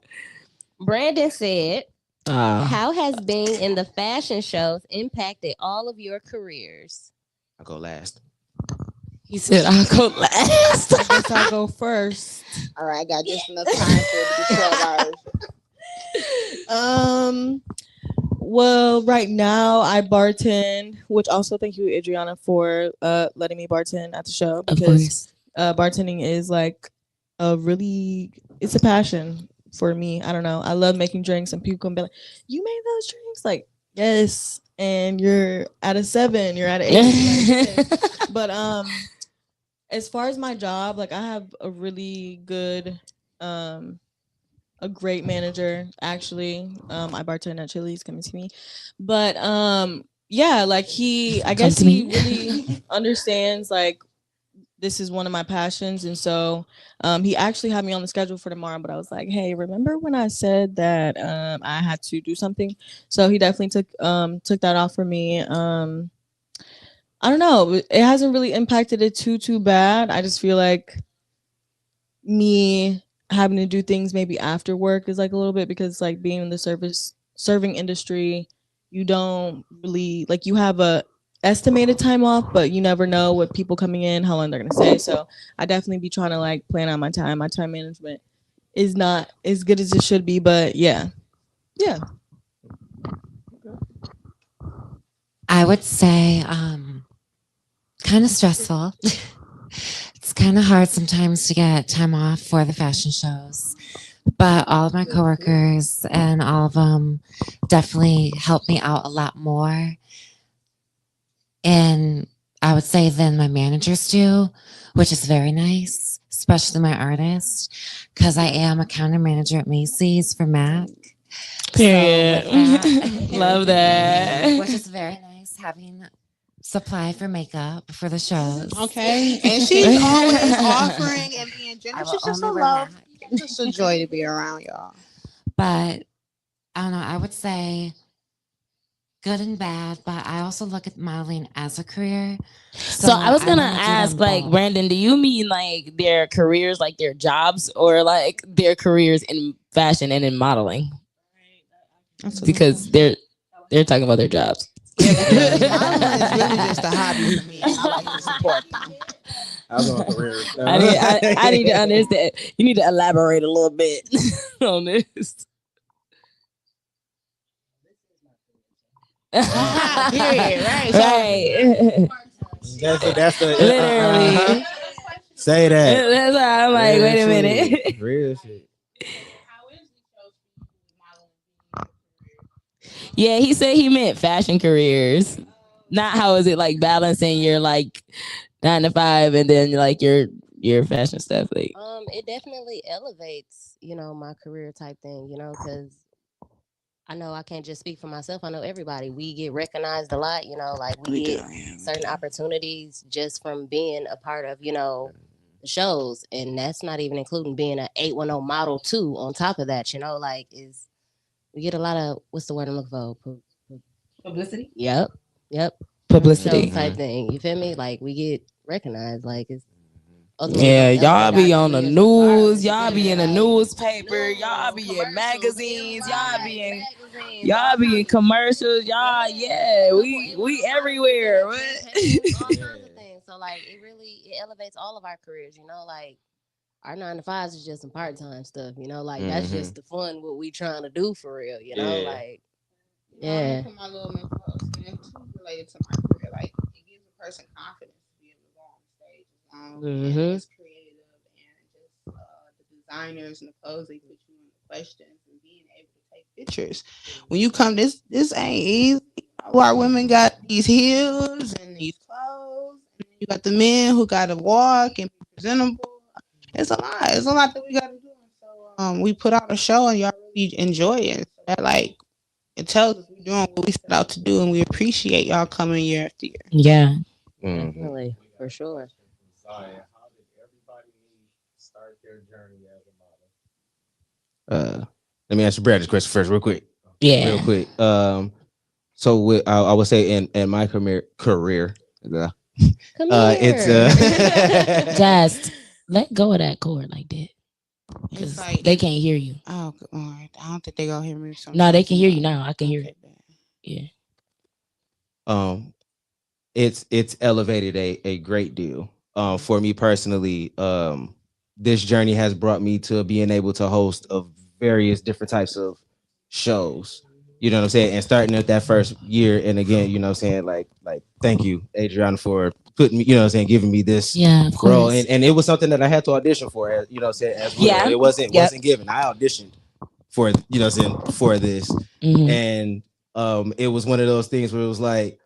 Brandon said, how has being in the fashion shows impacted all of your careers? I'll go last. He said I'll go last. I guess I'll go first. All right, I got just enough time for it to be 12 hours. Well, right now I bartend, which also thank you, Adriana, for letting me bartend at the show Of because course. bartending is like it's a passion for me. I don't know. I love making drinks and people can be like, "You made those drinks?" Like, yes, and you're at a 7, you're at an 8. Like, yes. But as far as my job, like I have a really good a great manager actually. I bartend at Chili's, come to me. But yeah, like I Come guess to he me. really understands like this is one of my passions. And so he actually had me on the schedule for tomorrow, but I was like, hey, remember when I said that I had to do something? So he definitely took that off for me. I don't know. It hasn't really impacted it too bad. I just feel like me having to do things maybe after work is like a little bit because like being in the serving industry, you don't really like you have a estimated time off, but you never know what people coming in, how long they're gonna stay. So I definitely be trying to like plan out my time. My time management is not as good as it should be, but yeah. Yeah. I would say kind of stressful. It's kind of hard sometimes to get time off for the fashion shows, but all of my coworkers and all of them definitely help me out a lot more. And I would say than my managers do, which is very nice, especially my artist, because I am a counter manager at Macy's for Mac. Period. So with that, Love that. which is very nice having supply for makeup for the shows. Okay, and she's always offering and being I generous. will She's just only a wear love. Mac. Just a joy to be around, y'all. But I don't know. I would say good and bad, but I also look at modeling as a career. So I was I gonna want to do ask, them like, both. Brandon, do you mean like their careers, like their jobs, or like their careers in fashion and in modeling? That's a good Because question. they're talking about their jobs. Yeah, because modeling is really just a hobby for me. I like to support them. I was on career. I need to understand. You need to elaborate a little bit on this. Period. Right. So Right. That's the Literally. say that. That's why I'm like, Real wait a shit. minute. Real shit. Yeah, he said he meant fashion careers. Not how is it like balancing your like 9 to 5 and then like your fashion stuff. Like It definitely elevates, my career type thing, because I know I can't just speak for myself. I know everybody. We get recognized a lot, like we get certain opportunities just from being a part of, the shows. And that's not even including being an 810 model too. On top of that, like is we get a lot of what's the word I'm looking for? publicity. Yep. Yep. Show Publicity. type thing. You feel me? Like we get recognized. Like it's ultimately Yeah, gonna y'all elevate our be on the careers regardless. news. You Y'all feel be me? in the Like newspaper. Y'all be in magazines. Y'all be in commercials. Y'all, yeah, we everywhere. What? all kinds of things. So like it elevates all of our careers, like our 9 to 5s is just some part time stuff, like that's just the fun what we trying to do for real, like yeah. put my little mental health in too related to my career. Like it gives a person confidence to be able to go on stage and it's creative and just the designers and the clothes they put you in the questions and being able to take pictures. When you come, this ain't easy. Our women got these heels and these clothes, and then you got the men who got to walk and be presentable. It's a lot. It's a lot that we got to do. So we put out a show and y'all really enjoy it. So that like it tells us we're doing what we set out to do, and we appreciate y'all coming year after year. Yeah. Definitely, for sure. How did everybody start their journey as a model? Let me answer Brad's question first, real quick. Yeah. Real quick. So I would say in my career, Come it's here. Just let go of that cord like that. It's Because like they can't hear you. oh, all right. I don't think they gonna hear me. No, they Sometimes can hear you now. I can hear okay, it. Yeah. it's elevated a great deal. For me personally, this journey has brought me to being able to host of various different types of shows. You know what I'm saying? And starting at that first year, and again, you know what I'm saying, like thank you, Adriana, for putting me, you know what I'm saying, giving me this Yeah, of role. course. And it was something that I had to audition for, you know what I'm saying, as well. Yeah. It wasn't Yep. wasn't given. I auditioned for, you know what I'm saying, for this. Mhm. And it was one of those things where it was like,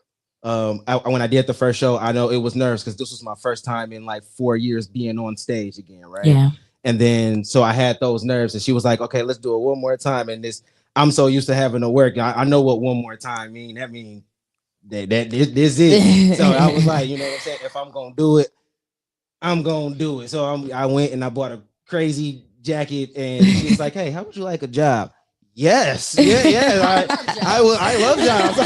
when I did the first show, I know it was nerves because this was my first time in like 4 years being on stage again, right? Yeah. And then so I had those nerves, and she was like, "Okay, let's do it one more time." And this, I'm so used to having to work. I know what one more time mean. That means that this is. So I was like, you know what I'm saying? If I'm gonna do it, I'm gonna do it. So I went and I bought a crazy jacket, and she was like, "Hey, how would you like a job?" Yes, yeah. I love jobs.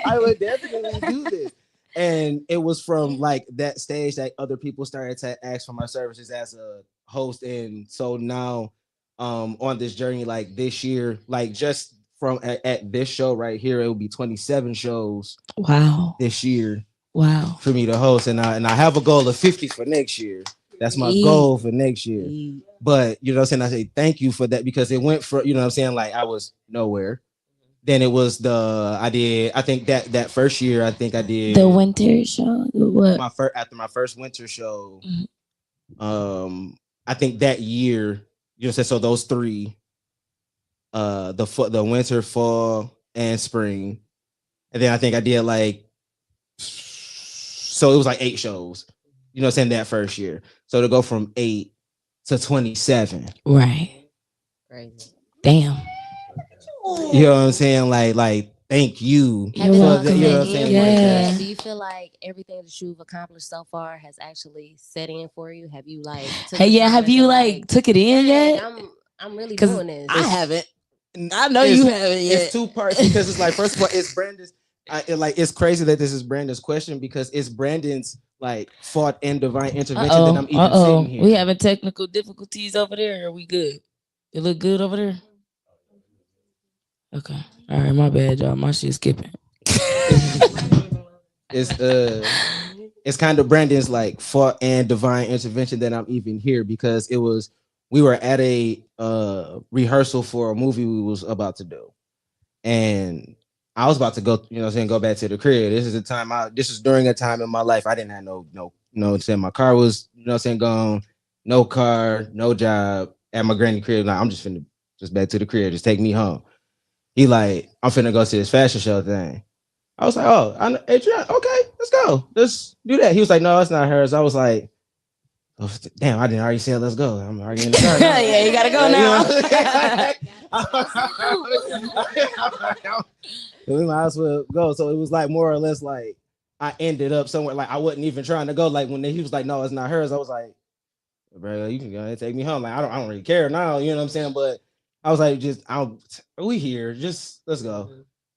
I would definitely do this. And it was from like that stage that other people started to ask for my services as a host. And so now, on this journey, like this year, like just from at this show right here, it will be 27 shows Wow. this year Wow. for me to host, and I have a goal of 50 for next year. That's my goal for next year. But you know what I'm saying? I say thank you for that because it went for, you know what I'm saying, like I was nowhere. Then it was I think that first year I think I did The winter show. What? my first after my first winter show. I think that year, you know, so those three, the winter, fall, and spring, and then I think I did like, so it was like 8 shows, you know what I'm saying, that first year. So to go from 8 to 27. Right. Crazy. Damn. You know what I'm saying? Like thank you. You're welcome. You know what I'm saying? Yeah. Like, do you feel like everything that you've accomplished so far has actually set in for you? Have you like Hey, yeah. Have you like took it in yet? I'm really 'Cause doing this. I haven't. I know you haven't yet. It's two parts because it's like, first of all, it's Brandon's. It's crazy that this is Brandon's question because it's Brandon's like thought and divine intervention that I'm even sitting here. We having technical difficulties over there. Are we good? It look good over there. Okay. All right. My bad, y'all. My shit's skipping. It's kind of Brandon's like thought and divine intervention that I'm even here because we were at a rehearsal for a movie we was about to do, and I was about to go, you know what I'm saying, go back to the crib. This is during a time in my life I didn't have no saying, my car was, you know what I'm saying, gone, no car, no job, at my granny crib. Like, I'm just finna just back to the crib, just take me home. He like, I'm finna go to this fashion show thing. I was like, oh, Adriana, okay, let's go. Let's do that. He was like, no, it's not hers. I was like, oh, damn, I didn't already say let's go. I'm already in the car now. Yeah, you gotta go now. We might as well go. So it was like more or less like I ended up somewhere, like I wasn't even trying to go. Like when he was like, no, it's not hers, I was like, bro, you can go ahead and take me home. Like I don't really care now, you know what I'm saying? But I was like, we here, just let's go,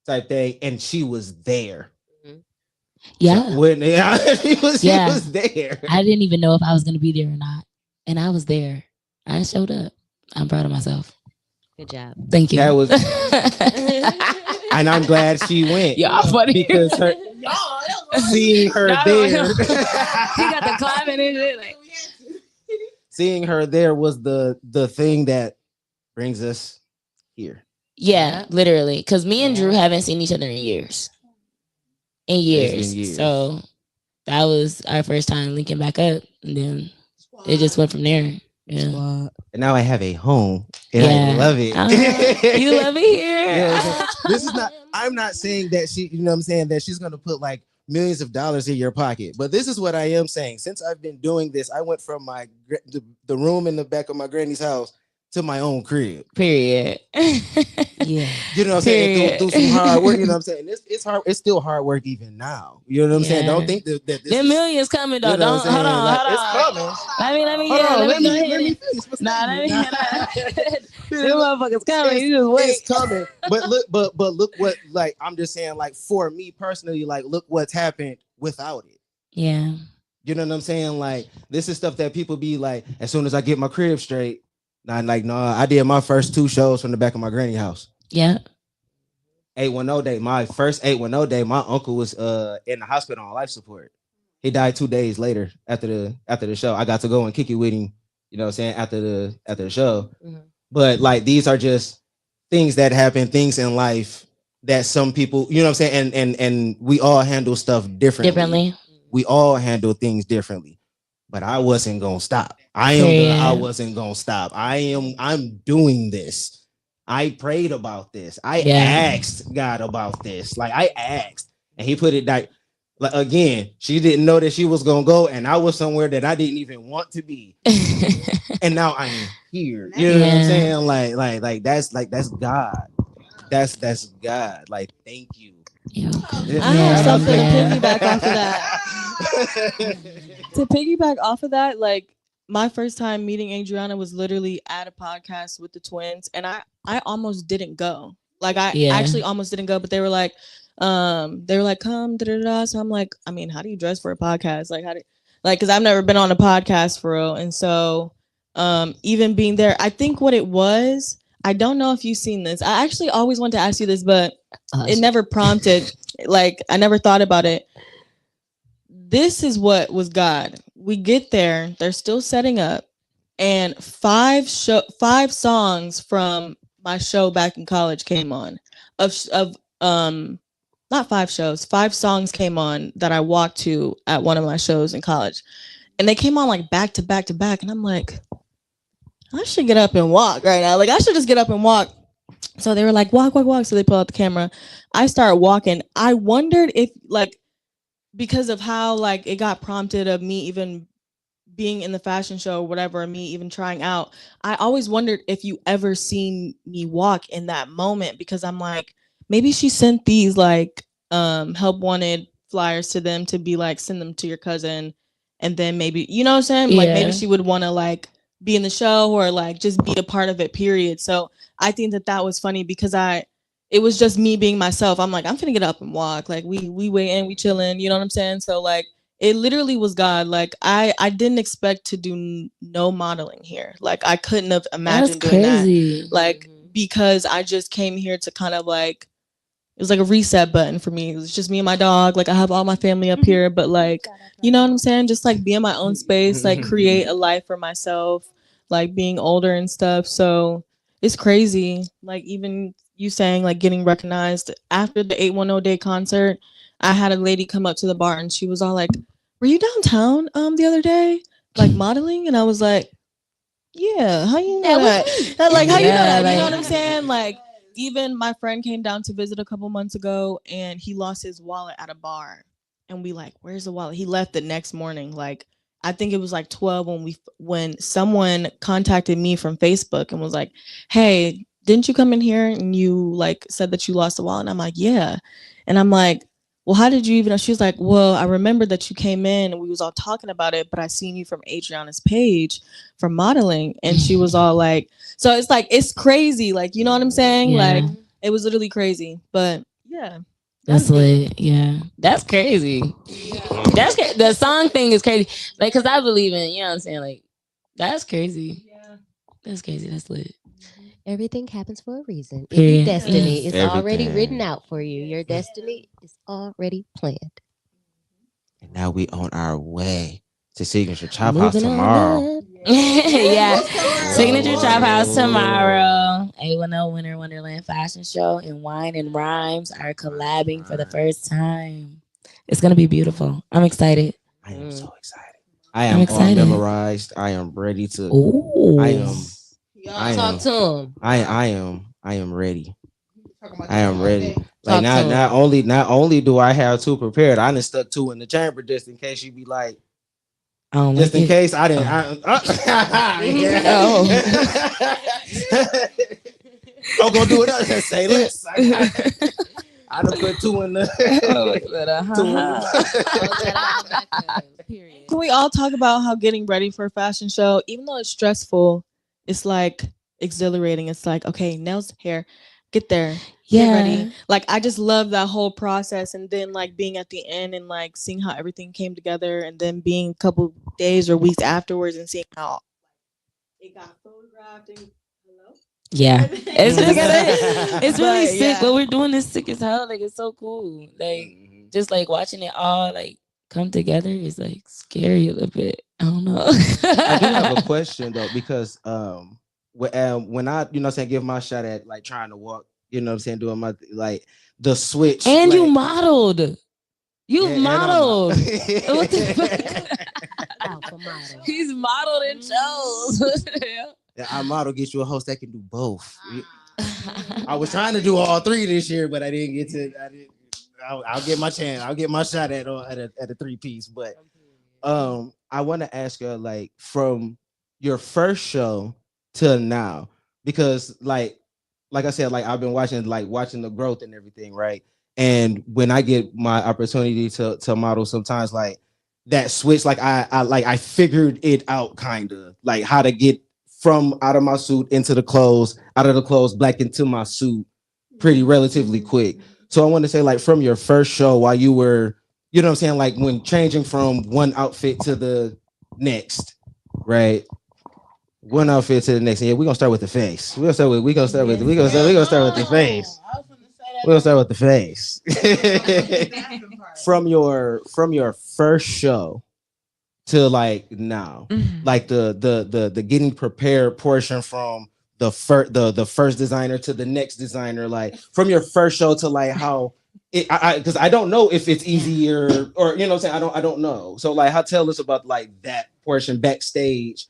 type thing. And she was there. Yeah. She was there. I didn't even know if I was gonna be there or not, and I was there. I showed up. I'm proud of myself. Good job. Thank you. That was, and I'm glad she went. Y'all funny because seeing her there, he got the climbing in it. Like, seeing her there was the thing that brings us here. yeah, literally. Because me and Drew haven't seen each other in years. So that was our first time linking back up, and then it just went from there. Yeah. And now I have a home, and I love it. You love it here. Yeah, this is not. I'm not saying that she, you know what I'm saying, that she's gonna put like millions of dollars in your pocket. But this is what I am saying. Since I've been doing this, I went from the room in the back of my granny's house to my own crib. Period. Yeah. You know what I'm saying? Through some hard work, you know what I'm saying? It's hard. It's still hard work even now. You know what I'm saying? Don't think that this them millions coming though. You know Don't hold on, like, hold it's on. coming. Let me finish. Them motherfuckers coming. You just wait. It's coming. But look what, like, I'm just saying, like, for me personally, like, look what's happened without it. Yeah. You know what I'm saying? Like, this is stuff that people be like, as soon as I get my crib straight, I did my first 2 shows from the back of my granny house. Yeah. 810 day. My first 810 day, my uncle was in the hospital on life support. He died 2 days later after the show. I got to go and kick it with him, you know what I'm saying, after the show. Mhm. But like these are just things that happen, things in life that some people, you know what I'm saying, and we all handle stuff differently. Differently. We all handle things differently. But I wasn't gonna stop. I Period. wasn't gonna stop. I'm doing this. I prayed about this. I Yeah. asked God about this. Like I asked, and He put it like again. She didn't know that she was gonna go, and I was somewhere that I didn't even want to be, and now I'm here. You know what I'm Yeah. saying? That's God. That's God. Like thank you. Yeah. I have something to Yeah. piggyback off of that. To piggyback off of that, like my first time meeting Adriana was literally at a podcast with the twins, and I almost didn't go. Like I Yeah. actually almost didn't go, but they were like, come, da da da. So I'm like, I mean, how do you dress for a podcast? Like because I've never been on a podcast for real, and so even being there, I think what it was. I don't know if you've seen this. I actually always wanted to ask you this, but it never prompted. Like I never thought about it. This is what was God. We get there, they're still setting up, and five songs from my show back in college came on. Of not five shows, five songs came on that I walked to at one of my shows in college. And they came on like back to back to back. And I'm like, I should get up and walk right now. Like I should just get up and walk. So they were like, walk, walk, walk. So they pull out the camera. I start walking. I wondered if like because of how like it got prompted of me even being in the fashion show or whatever, me even trying out, I always wondered if you ever seen me walk in that moment because I'm like, maybe she sent these like help wanted flyers to them to be like send them to your cousin and then maybe you know what I'm saying? Like maybe Yeah. she would want to like be in the show or like just be a part of it, period. So I think that that was funny because it was just me being myself. I'm like, I'm finna get up and walk. Like we waiting, we chilling, you know what I'm saying? So like it literally was God. Like I didn't expect to do no modeling here. Like I couldn't have That's imagined doing that. crazy. Like because I just came here to kind of like it was like a reset button for me. It was just me and my dog. Like I have all my family up here, but like you know what I'm saying? Just like be in my own space, like create a life for myself, like being older and stuff. So it's crazy. Like even you saying like getting recognized after the 810 day concert, I had a lady come up to the bar and she was all like, "Were you downtown the other day, like modeling?" And I was like, "Yeah, how you know that? Like how you know Yeah, that? You know what like I'm saying? Like even my friend came down to visit a couple months ago and he lost his wallet at a bar. And we like, where's the wallet? He left the next morning. Like I think it was like 12 when someone contacted me from Facebook and was like, "Hey, didn't you come in here and you like said that you lost the wallet?" And I'm like, "Yeah." And I'm like, "Well, how did you even know?" She was like, "Well, I remember that you came in and we was all talking about it, but I seen you from Adriana's page for modeling." And she was all like, so it's like it's crazy, like you know what I'm saying? Yeah. Like it was literally crazy. But yeah. That's lit. Yeah. That's crazy. That's the song thing is crazy. Like, cause I believe in, you know what I'm saying? Like, that's crazy. Yeah. That's crazy. That's lit. Everything happens for a reason. Your Period. destiny Yes. is already Everything. written out for you. Your destiny is already planned. And now we on our way to Signature Chop House Moving tomorrow. on up. Yeah. Signature Whoa. Trap House tomorrow. 810 Winter Wonderland Fashion Show and Wine and Rhymes are collabing for the first time. It's gonna be beautiful. I'm excited. I am so excited. I I'm am all excited. memorized. I am ready to. Ooh. I am. I Talk am. to him. I am ready. I am ready. Talk Like to him. not only do I have two prepared, I done stuck two in the chamber just in case you be like, Oh, just in like case I didn't. I'm gonna do it. Say less. I done put two in the. Period. Can we all talk about how getting ready for a fashion show, even though it's stressful, it's like exhilarating. It's like, okay, nails, hair, get there, get ready. Yeah. Like I just love that whole process and then like being at the end and like seeing how everything came together and then being a couple days or weeks afterwards and seeing how it got photographed and hello. Yeah. It's just it's really But, sick. yeah. What we're doing is sick as hell. Like it's so cool. Like just like watching it all like come together is like scary a little bit. I don't know. I do have a question though, because when I, you know what I'm saying, give my shot at like trying to walk, you know what I'm saying, doing my like the switch, And you like modeled. You and I'm modeled. What the fuck? Alpha model. He's modeled and shows. yeah, I model get you a host that can do both. I was trying to do all three this year, but I didn't get to. I didn't. I'll get my chance. I'll get my shot at a three piece. But I want to ask you like from your first show till now, because like I said, like I've been watching the growth and everything, right? And when I get my opportunity to model, sometimes like that switch, like I figured it out kind of like how to get from out of my suit into the clothes, out of the clothes back into my suit pretty relatively quick. So I want to say like from your first show while you were, you know what I'm saying, like when changing from one outfit to the next, right? One outfit to the next. And yeah, we're gonna start with the face. We're gonna start with the face. We're gonna start with the face. From your first show to like now, like the getting prepared portion from the first designer to the next designer, like from your first show to like how it, I because I don't know if it's easier or you know what I'm saying, I don't know. So like how tell us about like that portion backstage,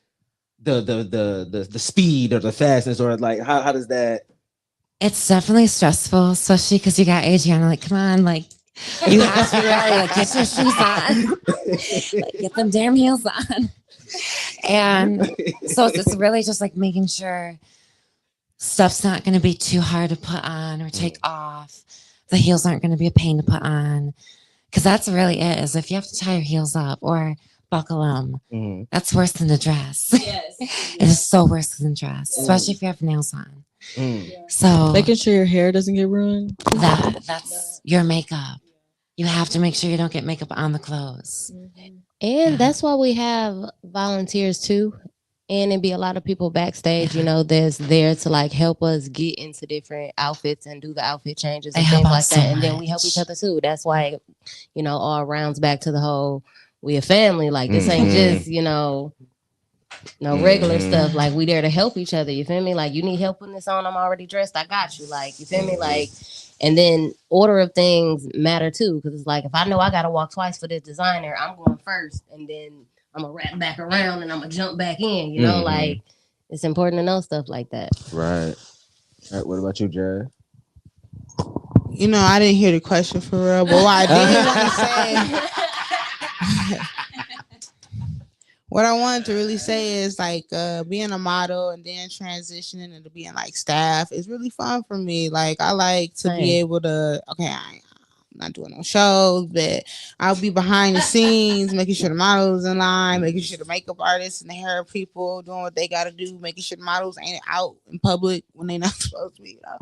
the speed or the fastness, or like how does that. It's definitely stressful, especially because you got Adriana. Like, come on, like you have to really like get your shoes on, like get them damn heels on, and so it's really just like making sure stuff's not going to be too hard to put on or take off. The heels aren't going to be a pain to put on, because that's really it. Is if you have to tie your heels up or buckle them, that's worse than the dress. Yes. It is so worse than dress, especially if you have nails on. So Making sure your hair doesn't get ruined. that's your makeup. You have to make sure you don't get makeup on the clothes. And that's why we have volunteers too. And it be a lot of people backstage, you know, that's there to like help us get into different outfits and do the outfit changes They and help things out like so that. And then we help much. each other too. That's why, you know, all rounds back to the whole we a family. Like this ain't just, you know, no regular stuff. Like we there to help each other. You feel me? Like you need help putting this on. I'm already dressed. I got you. Like you feel me? Like, and then order of things matter too. Because it's like if I know I gotta walk twice for this designer, I'm going first, and then I'm gonna wrap back around and I'm gonna jump back in. You know, like it's important to know stuff like that. Right. All right. What about you, Jared? You know, I didn't hear the question for real, but what I did want to say, what I wanted to really say is like being a model and then transitioning into being like staff is really fun for me. Like I like to be able to, okay, I'm not doing no shows, but I'll be behind the scenes, making sure the models in line, making sure the makeup artists and the hair people doing what they got to do, making sure the models ain't out in public when they not supposed to be. You know?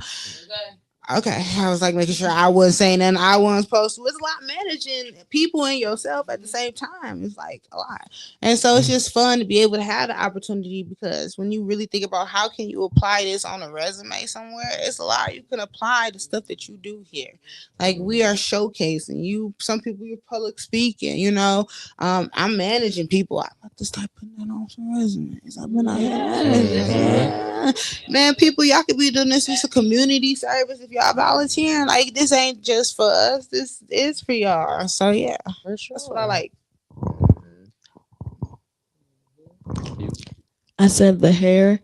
Okay, I was like making sure I wasn't saying nothing I wasn't supposed to. It's a lot managing people and yourself at the same time. It's like a lot, and so it's just fun to be able to have the opportunity because when you really think about how can you apply this on a resume somewhere, it's a lot you can apply the stuff that you do here. Like we are showcasing you. Some people you're public speaking. You know, I'm managing people. I'm about to start putting that on some resumes. I've been out here. Man, people, y'all could be doing this. It's a community service. If y'all volunteering, like this ain't just for us. This is for y'all. So yeah, for sure. That's what I like. I said the hair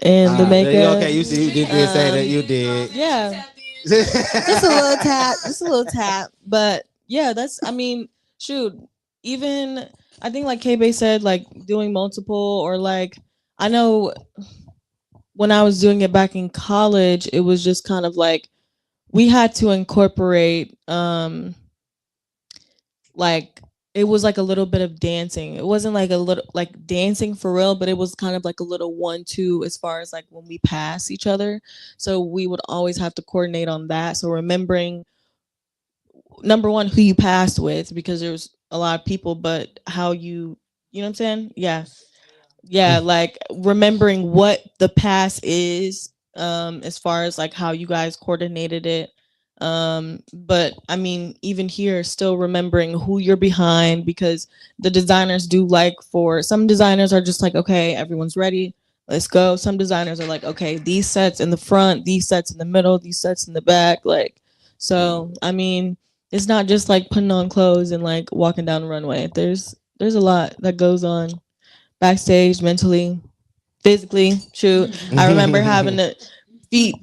and the makeup. Okay, you see, you did say that. You did. Yeah. Just a little tap. Just a little tap. But yeah, that's, I mean, shoot, even, I think like K-Bay said, like doing multiple or like, I know when I was doing it back in college, it was just kind of like, we had to incorporate, like, it was like a little bit of dancing. It wasn't like a little like dancing for real, but it was kind of like a little 1-2 as far as like when we pass each other. So we would always have to coordinate on that. So remembering number one who you passed with because there's a lot of people, but how you know what I'm saying? Yeah. Yeah, like remembering what the pass is, as far as like how you guys coordinated it. But I mean, even here, still remembering who you're behind, because the designers do like, for some designers are just like, okay, everyone's ready, let's go. Some designers are like, okay, these sets in the front, these sets in the middle, these sets in the back. Like, so I mean, it's not just like putting on clothes and like walking down the runway. There's a lot that goes on backstage, mentally, physically. Shoot, I remember having to feet.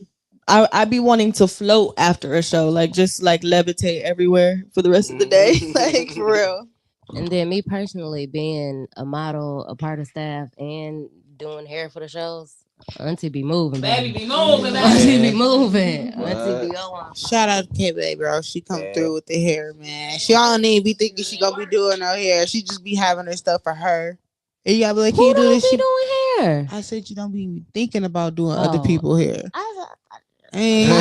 I'd be wanting to float after a show, like just like levitate everywhere for the rest of the day, like for real. And then me personally, being a model, a part of staff, and doing hair for the shows, Auntie be moving, baby. Be moving, Auntie baby. be moving. Auntie be What? on. Shout out to K Baby, bro. She come Yeah. through with the hair, man. She don't even be thinking she gonna be doing her hair. She just be having her stuff for her. And you gotta be like, can Who you do don't this? be She, doing hair? I said you don't be thinking about doing other Oh. people's hair. I And you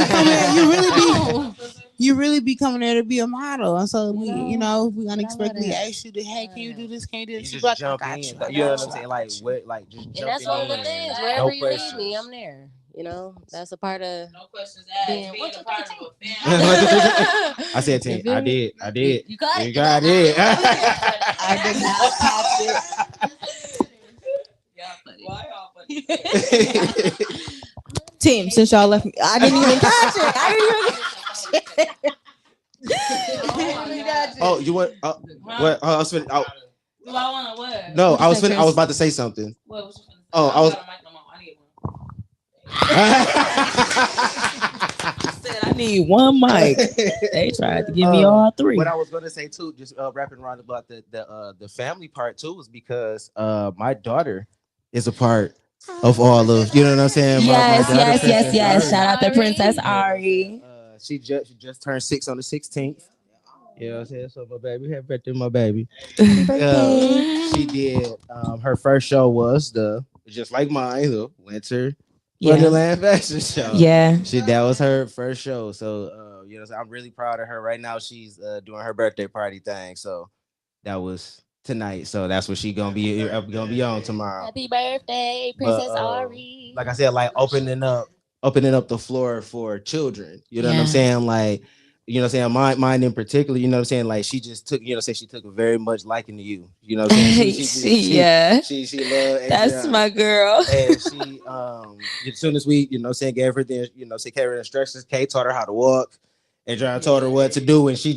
come here, you really be coming there to be a model. And so we, we unexpectedly ask you to, hey, can you do this? Can you do You this? You just be like, I jump got in. you. I You know got what I'm you. saying? I Like got you. what? Like just and jumping that's one of the in. things. No Wherever you need questions. me, I'm there. That's a part of No questions asked. being Being what a you part think. of a family. I said, You 10. feel I me? did. I did. You got it. You got it. I did not catch it. Y'all funny. Why y'all funny? Team, since y'all left me, I didn't even catch it. I didn't even catch it. Oh, you what? What? I was finna, oh, Do I want to what? no, What you I was say, finna, I was Chris? about to say something. What was you finna say? Oh, I I don't was. got a mic no more. I need one. Said I need one mic. They tried to give me all three. What I was gonna say too, just wrapping around about the family part too, is because my daughter is a part of all of, you know what I'm saying. My Yes, daughter, yes, yes, Princess yes. Ari. Shout out to Princess Yeah, Ari. she just turned 6 on the 16th. You know what I'm saying? So my baby, happy birthday, my baby. Happy She birthday. did. Her first show was the just like mine, the Winter Yeah. Wonderland Fashion Show. Yeah. That was her first show. So so I'm really proud of her. Right now, she's doing her birthday party thing. So that was tonight. So that's what she gonna be on tomorrow. Happy birthday, But Princess Ari. like I said, like opening up the floor for children. You know what I'm Yeah. saying? Like, you know what I'm saying? Mine in particular, you know what I'm saying? Like she just took, say she took a very much liking to you. You know what I'm saying? Yeah. She loved That's Adriana. my girl. And she as soon as we, gave her the, gave her instructions, Kay taught her how to walk. Adriana told her what to do, and she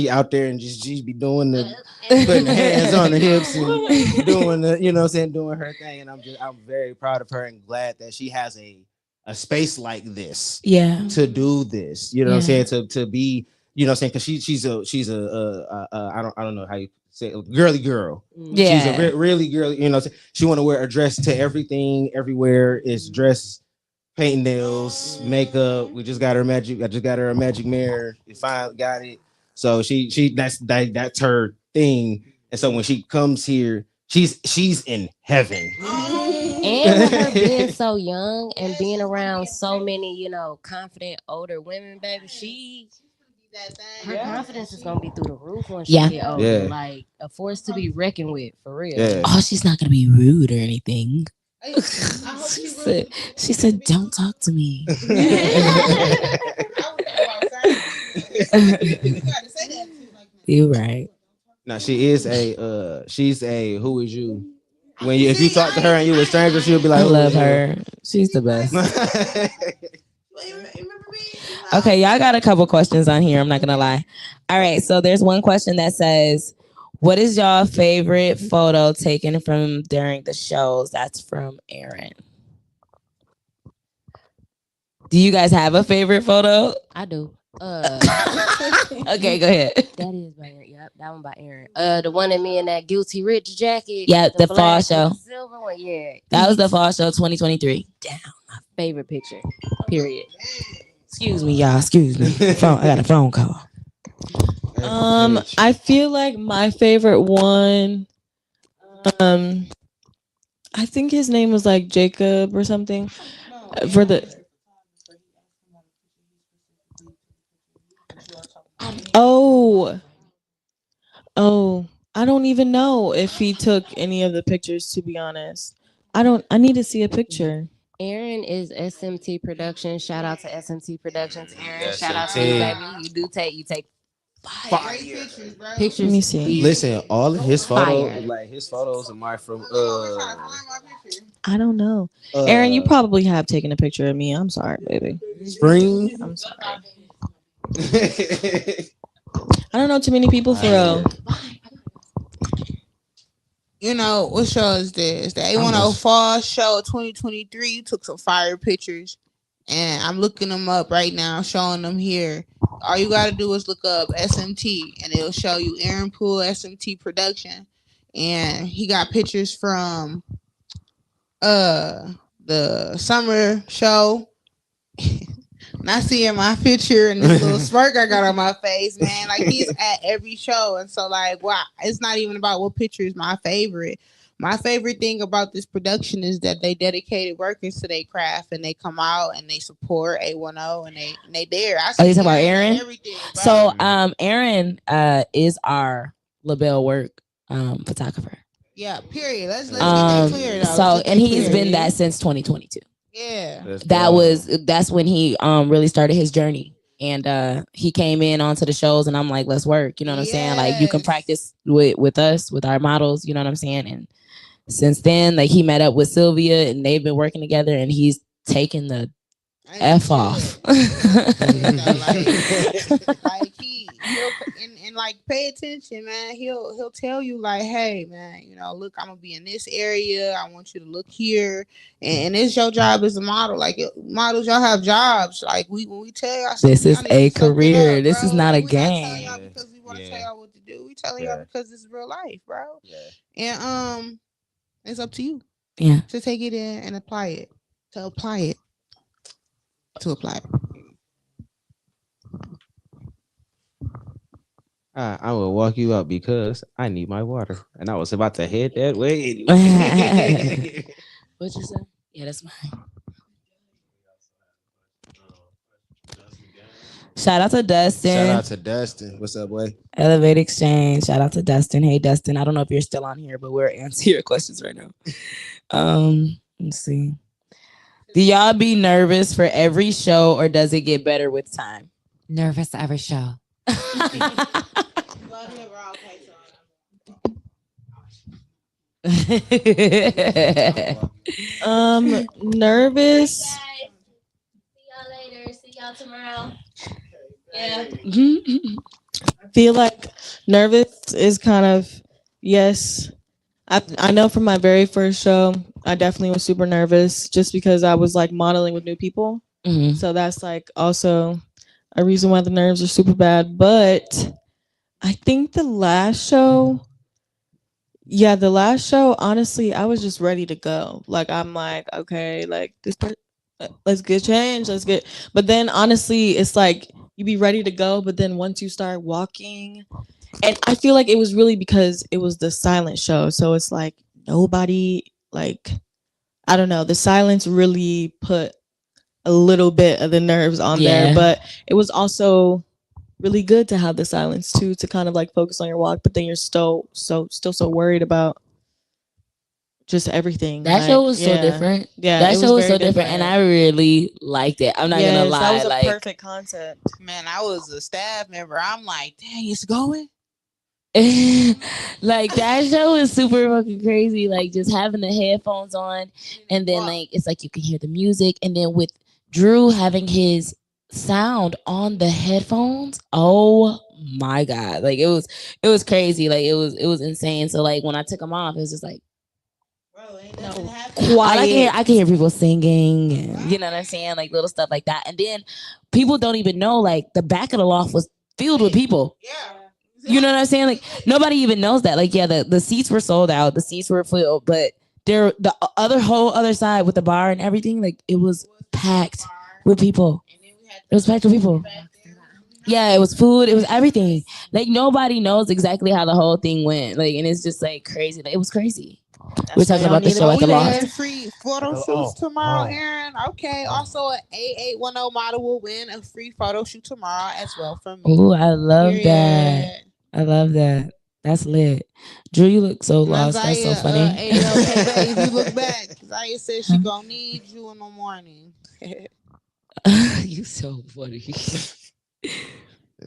out there and she be doing the putting her hands on the hips and doing the, doing her thing. And I'm very proud of her and glad that she has a space like this Yeah. to do this. You know what I'm Yeah. saying? To be, saying, because I don't know how you say it, girly girl. She's a Yeah. really girly. She want to wear a dress to everything, everywhere. Is dress, paint nails, makeup. We just got her magic. I just got her a magic mirror. We finally got it. So that's her thing. And so when she comes here, she's in heaven. And with her being so young and being around so many, confident older women, baby, her confidence is gonna be through the roof when she Yeah. get older. Yeah. Like a force to be reckoned with, for real. Yeah. Oh, she's not gonna be rude or anything. she said, "Don't talk to me." You're right. Now she's a who is you? If you talk to her and you a stranger, she'll be like, I "Who love is you?" her. She's the best. Okay, y'all got a couple questions on here. I'm not gonna lie. All right, so there's one question that says, "What is y'all favorite photo taken from during the shows?" That's from Aaron. Do you guys have a favorite photo? I do. Okay, go ahead. That is by Aaron. Yep, that one by Aaron. The one in me in that Guilty Rich jacket. Yeah, the fall black with show. the silver one. Yeah, That was the fall show 2023. favorite picture. Period. Excuse me, y'all. Excuse me. I got a phone call. I feel like my favorite one, I think his name was like Jacob or something. For the oh oh, I don't even know if he took any of the pictures. To be honest, I don't. I need to see a picture. Aaron is SMT Productions. Shout out to SMT Productions. Aaron, shout out to you, SMT. baby. You take Fire. pictures. Let me see. Listen, all of his photos, Fire. like his photos, are my from I don't know. Aaron, you uh probably have taken a picture of me. I'm sorry, baby. spring. I'm sorry. I don't know too many people for real. You know, what show is this? The A10 Fall Show 2023. You took some fire pictures. And I'm looking them up right now, showing them here. All you got to do is look up SMT, and it'll show you Aaron Poole SMT Production. And he got pictures from the summer show. Not seeing my picture and this little smirk I got on my face, man. Like, he's at every show. And so, like, wow, it's not even about what picture is my favorite. My favorite thing about this production is that they dedicated workers to their craft, and they come out and they support A10, and they there. I see you talking about Aaron? everything, bro. So Aaron is our LaBelle work photographer. Yeah, period. Let's get that clear, though. So and he's been that since 2022. Yeah. That's when he really started his journey. And he came in onto the shows, and I'm like, let's work. You know what I'm saying? Like, you can practice with us, with our models. You know what I'm saying? And since then, like, he met up with Sylvia, and they've been working together, and he's taken the F off. Like he'll and like, pay attention, man. He'll tell you, like, hey, man, you know, look, I'm gonna be in this area. I want you to look here, and it's your job as a model. Like, models, y'all have jobs. Like, when we tell y'all, this is a career. Up, this is not a we game. not because we want to tell y'all what to do. We telling y'all because this is real life, bro. Yeah. And it's up to you. Yeah. To take it in and apply it. To apply it. I will walk you out because I need my water, and I was about to head that way. What'd you say? Yeah, that's mine. Shout out to Dustin. Shout out to Dustin. What's up, boy? Elevate Exchange. Shout out to Dustin. Hey, Dustin. I don't know if you're still on here, but we're answering your questions right now. Let's see. Do y'all be nervous for every show, or does it get better with time? Nervous every show. Nervous. See y'all later. See y'all tomorrow. Yeah. I feel like nervous is kind of, yes. I know from my very first show, I definitely was super nervous just because I was like modeling with new people. Mhm. So that's like also a reason why the nerves are super bad. But I think the last show, honestly, I was just ready to go. Like, I'm like, okay, like let's get changed. But then honestly, it's like you be ready to go. But then once you start walking, and I feel like it was really because it was the silent show. So it's like nobody, like, I don't know. The silence really put a little bit of the nerves on there. But it was also really good to have the silence too, to kind of like focus on your walk, but then you're still so worried about just everything. That show was so different. Yeah, that show was so different, and I really liked it. I'm not gonna lie. That was a like, perfect concept. Man, I was a staff member. I'm like, dang, it's going. like, that show is super fucking crazy. Like, just having the headphones on, and then like it's like you can hear the music, and then with Drew having his sound on the headphones. Oh my god! Like, it was crazy. Like, it was insane. So like when I took them off, it was just like, quiet. I can hear people singing, and you know what I'm saying, like little stuff like that. And then people don't even know, like, the back of the loft was filled with people. You know what I'm saying? Like, nobody even knows that. Like, yeah, the seats were sold out, the seats were filled, but there, the whole other side with the bar and everything, like, it was packed with people. It was packed with people. Yeah, it was food. It was everything. Like, nobody knows exactly how the whole thing went. Like, and it's just like crazy. Like, it was crazy. We're talking about the show at the loft. Free photo shoots tomorrow, Aaron. Okay. Also, an A810 model will win a free photo shoot tomorrow as well from me. Oh, I love that. I love that. That's lit. Drew, you look so Now, lost. That's so Zaya, funny. hey, yo, hey, if you look back, Zaya said she gonna need you in the morning. You so funny.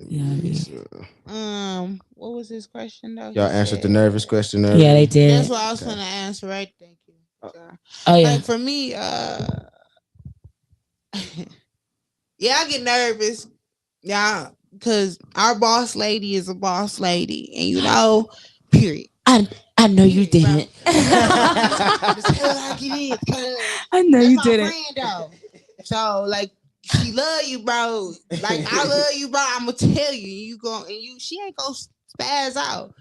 Yeah, What was his question though? Y'all He answered the said, nervous question Yeah, they earlier. did. that's what I was Okay. gonna answer. Right? Thank you. Oh yeah. Like for me, yeah, I get nervous. Yeah, because our boss lady is a boss lady, and period. I know you Period, didn't. bro. That's hell I get in. I know That's you my didn't. friend though. So like she love you, bro. Like I love you, bro. I'ma tell you. You go and you she ain't gonna spaz out.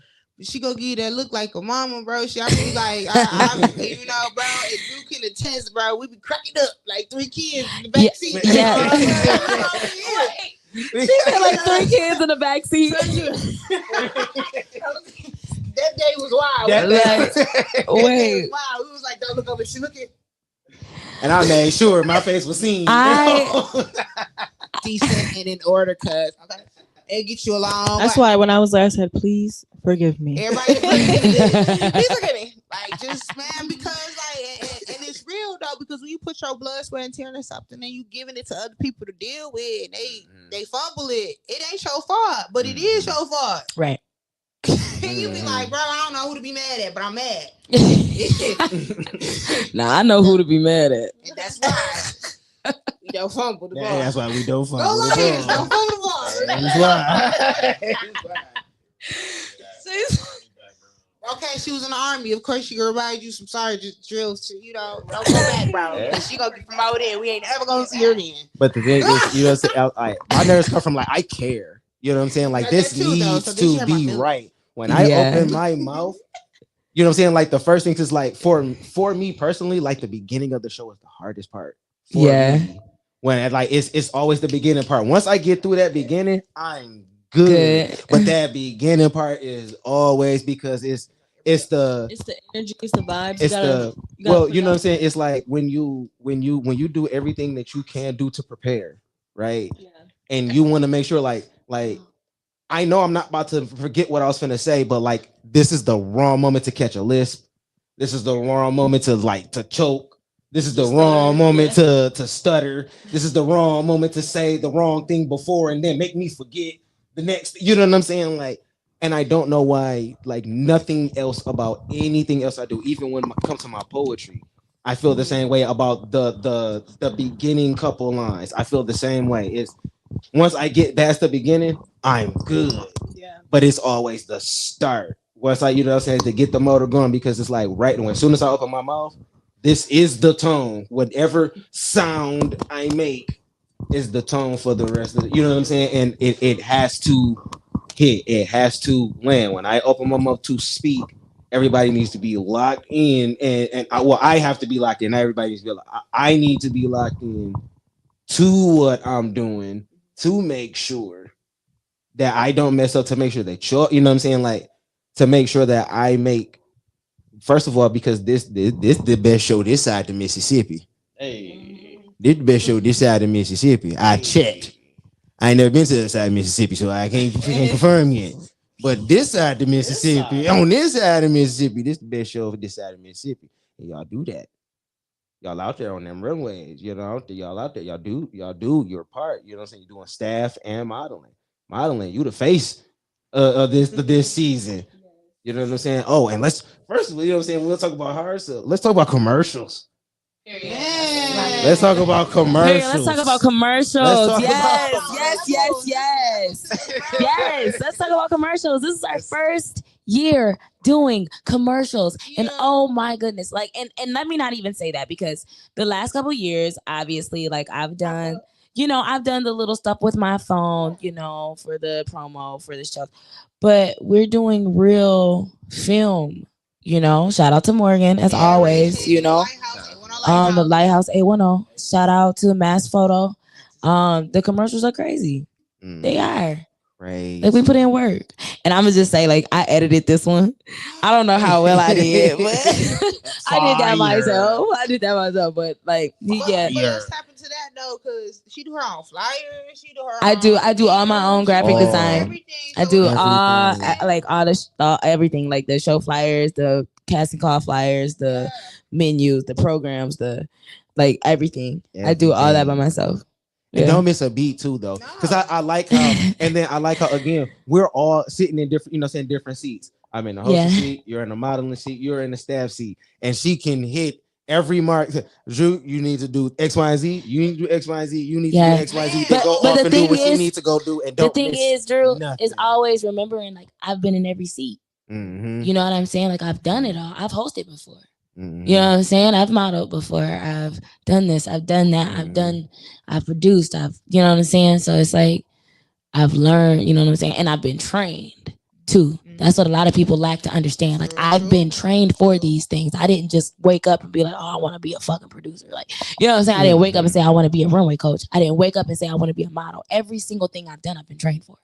She gonna give you that look like a mama, bro. She I be like, bro, and you can attest, bro. We be cracking up like 3 kids in the back seat. Yeah. She said like 3 kids in the back seat. That day was wild. Wait. Wow, we was like, don't look over. She looking. And I made sure my face was seen. Decent and in order, cuz. Okay. It get you along. That's why when I was there, I said, please forgive me. Everybody, please forgive me. Like, just, man, because, like, and it's real, though, because when you put your blood, sweat, and tear into something and you giving it to other people to deal with, and they fumble it, it ain't your fault, but it is your fault. Right. And you be like, bro, I don't know who to be mad at, but I'm mad. Now I know who to be mad at. And that's why we don't fumble the ball. That's why we don't fumble Go the Lions, ball. don't fumble the ball. That's why. Okay, she was in the army. Of course, she gonna provide you some sergeant drills. Don't go back, bro. Because she gonna get promoted and we ain't ever gonna see her again. But the thing is, you know, my nerves come from like I care. You know what I'm saying? Like this too, though, needs so this to year my be new- right. When I open my mouth, you know what I'm saying? Like the first thing is like for me personally, like the beginning of the show is the hardest part. For me. When like it's always the beginning part. Once I get through that beginning, I'm good. But that beginning part is always because it's the energy, it's the vibes. It's you know what I'm saying? It's like when you do everything that you can do to prepare, right? Yeah. And you want to make sure like I know I'm not about to forget what I was finna say, but like this is the wrong moment to catch a lisp. This is the wrong moment to choke. This is the wrong moment to stutter. This is the wrong moment to say the wrong thing before and then make me forget the next. You know what I'm saying? Like, and I don't know why. Like nothing else about anything else I do, even when it comes to my poetry, I feel the same way about the beginning couple lines. I feel the same way. It's once I get past the beginning, I'm good. Yeah. But it's always the start. Once I, you know what I'm saying, to get the motor going because it's like right when as soon as I open my mouth, this is the tone. Whatever sound I make is the tone for the rest of it. You know what I'm saying? And it has to hit. It has to land. When I open my mouth to speak, everybody needs to be locked in. And I have to be locked in. Everybody needs to be I need to be locked in to what I'm doing to make sure that I don't mess up, to make sure that you know what I'm saying? Like to make sure that I make, first of all, because this the best show this side of Mississippi. Hey. This the best show this side of Mississippi. I checked. I ain't never been to the side of Mississippi, so I can't confirm yet. But this side of Mississippi, on this side of Mississippi, this the best show for this side of Mississippi. And y'all do that. Y'all out there on them runways, you know, y'all out there, y'all do your part. You know what I'm saying? You're doing staff and modeling. You the face of this season. You know what I'm saying? Oh, and let's first of all, you know what I'm saying? We'll talk about hard stuff. Let's talk about commercials. Yeah. Let's talk about commercials. Let's talk about commercials. Yes. Let's talk about commercials. This is our first year doing commercials, and oh my goodness, like, and let me not even say that, because the last couple years, obviously, like I've done the little stuff with my phone, for the promo for the show, but we're doing real film. Shout out to Morgan as always. The Lighthouse 810. Shout out to Mass Photo. The commercials are crazy. They are. Crazy. Like we put in work. And I'm gonna just say, like, I edited this one. I don't know how well I did, but I did that myself. But like, yeah. But let's tap into into that though, cause she do her own flyers, she do her I do all my own graphic design. everything. I So do it's all everything. like all the everything, like the show flyers, the casting call flyers, the menus, the programs, the like everything. I do all that by myself. And don't miss a beat too, though, because I like how, and then I like how again we're all sitting in different, saying different seats. I'm in the hostess seat, you're in the modeling seat, you're in the staff seat, and she can hit every mark. Drew, you need to do X, Y, and Z. You need to do X, Y, and Z. You need to do X, Y, and Z. Then go off and do what you need to go do, and don't the thing miss is, Drew, nothing. is always remembering like I've been in every seat. Mm-hmm. You know what I'm saying? Like I've done it all. I've hosted before. Mm-hmm. You know what I'm saying? I've modeled before. I've done this. I've done that. I've produced. You know what I'm saying? So it's like I've learned, you know what I'm saying? And I've been trained too. That's what a lot of people lack to understand. Like I've been trained for these things. I didn't just wake up and be like, oh, I want to be a fucking producer. Like, you know what I'm saying? I didn't wake up and say I want to be a runway coach. I didn't wake up and say I want to be a model. Every single thing I've done, I've been trained for.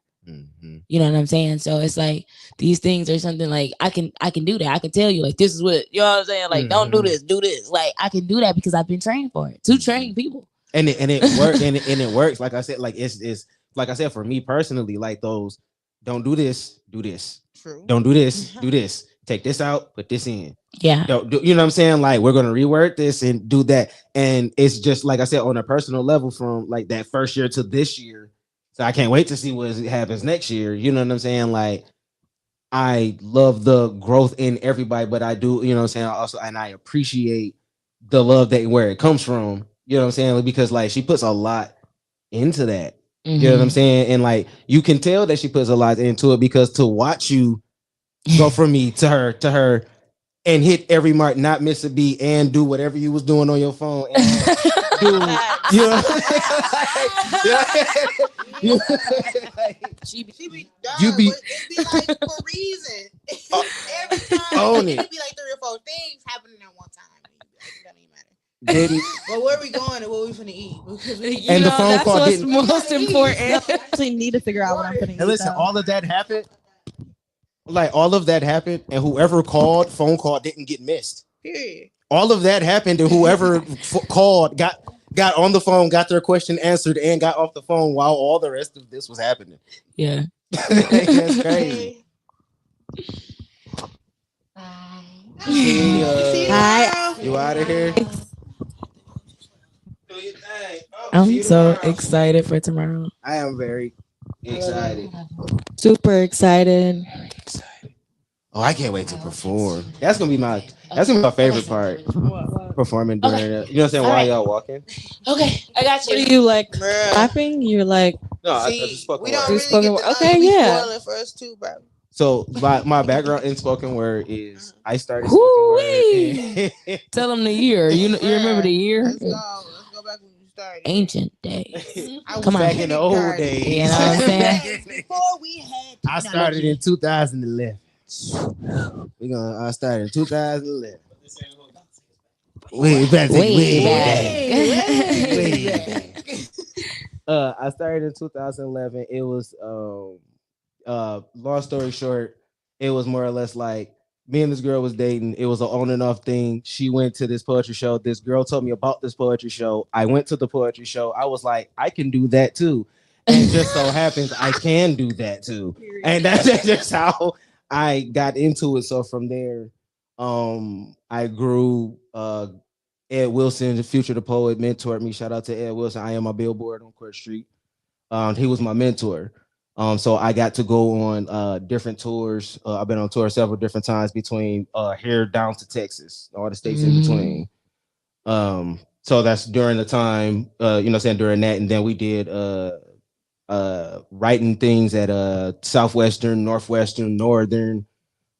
You know what I'm saying? So it's like these things are something like I can do that. I can tell you like this is what, you know what I'm saying? Like don't do this, do this. Like I can do that because I've been trained for it to train people. And it works and it works. Like I said, like it's like I said, for me personally, like those don't do this, do this. True. Don't do this, do this. Take this out, put this in. Yeah. Don't do, you know what I'm saying? Like we're gonna reword this and do that. And it's just like I said, on a personal level, from like that first year to this year. So I can't wait to see what happens next year. You know what I'm saying? Like I love the growth in everybody, but I do, you know what I'm saying? Also, and I appreciate the love that where it comes from. You know what I'm saying? Because like she puts a lot into that. You know what I'm saying? And like you can tell that she puts a lot into it, because to watch you go from me to her and hit every mark, not miss a beat, and do whatever you was doing on your phone and do, you know She be done. You be- It be like for reason. Every time. Own And it. it be like 3 or 4 things happening at one time. It don't even matter. didn't Well, where we going and what we finna eat? Because we, and the phone call what's didn't. most important. I actually need to figure out what I'm putting. And listen, all of that happened. Like all of that happened, and whoever called, phone call didn't get missed. period. All of that happened, and whoever called got on the phone, got their question answered, and got off the phone while all the rest of this was happening. Yeah. That's crazy. See, Hi. you out of here? I'm so excited for tomorrow. I am very excited. Super excited. Oh, I can't wait to perform. That's gonna be my favorite part. Performing during it. You know what I'm saying? While y'all walking. Okay, I got What you. are you like Bruh. clapping? You're like, No, I See, just spoke we word. don't really spoken get word. to Okay, be yeah. spoiling for us too, bro. So my background in spoken word is I started spoken word. Tell them the year. You remember the year? Let's go back when you started. Ancient days. I was Come on. Back in the old kindergarten. days. You know what I'm saying? Before we had I started in 2011. I started in 2011. Way back. I started in 2011. It was long story short, it was more or less like me and this girl was dating. It was an on and off thing. She went to this poetry show. This girl told me about this poetry show. I went to the poetry show. I was like, I can do that too. And just so happens I can do that too. And that's just how I got into it. So from there, I grew. Ed Wilson, the future the poet, mentored me. Shout out to Ed Wilson. I am my billboard on Court Street. He was my mentor. So I got to go on different tours. I've been on tour several different times between here down to Texas, all the states in between. So that's during the time, you know what I'm saying, during that. And then we did writing things at Southwestern, Northwestern, Northern,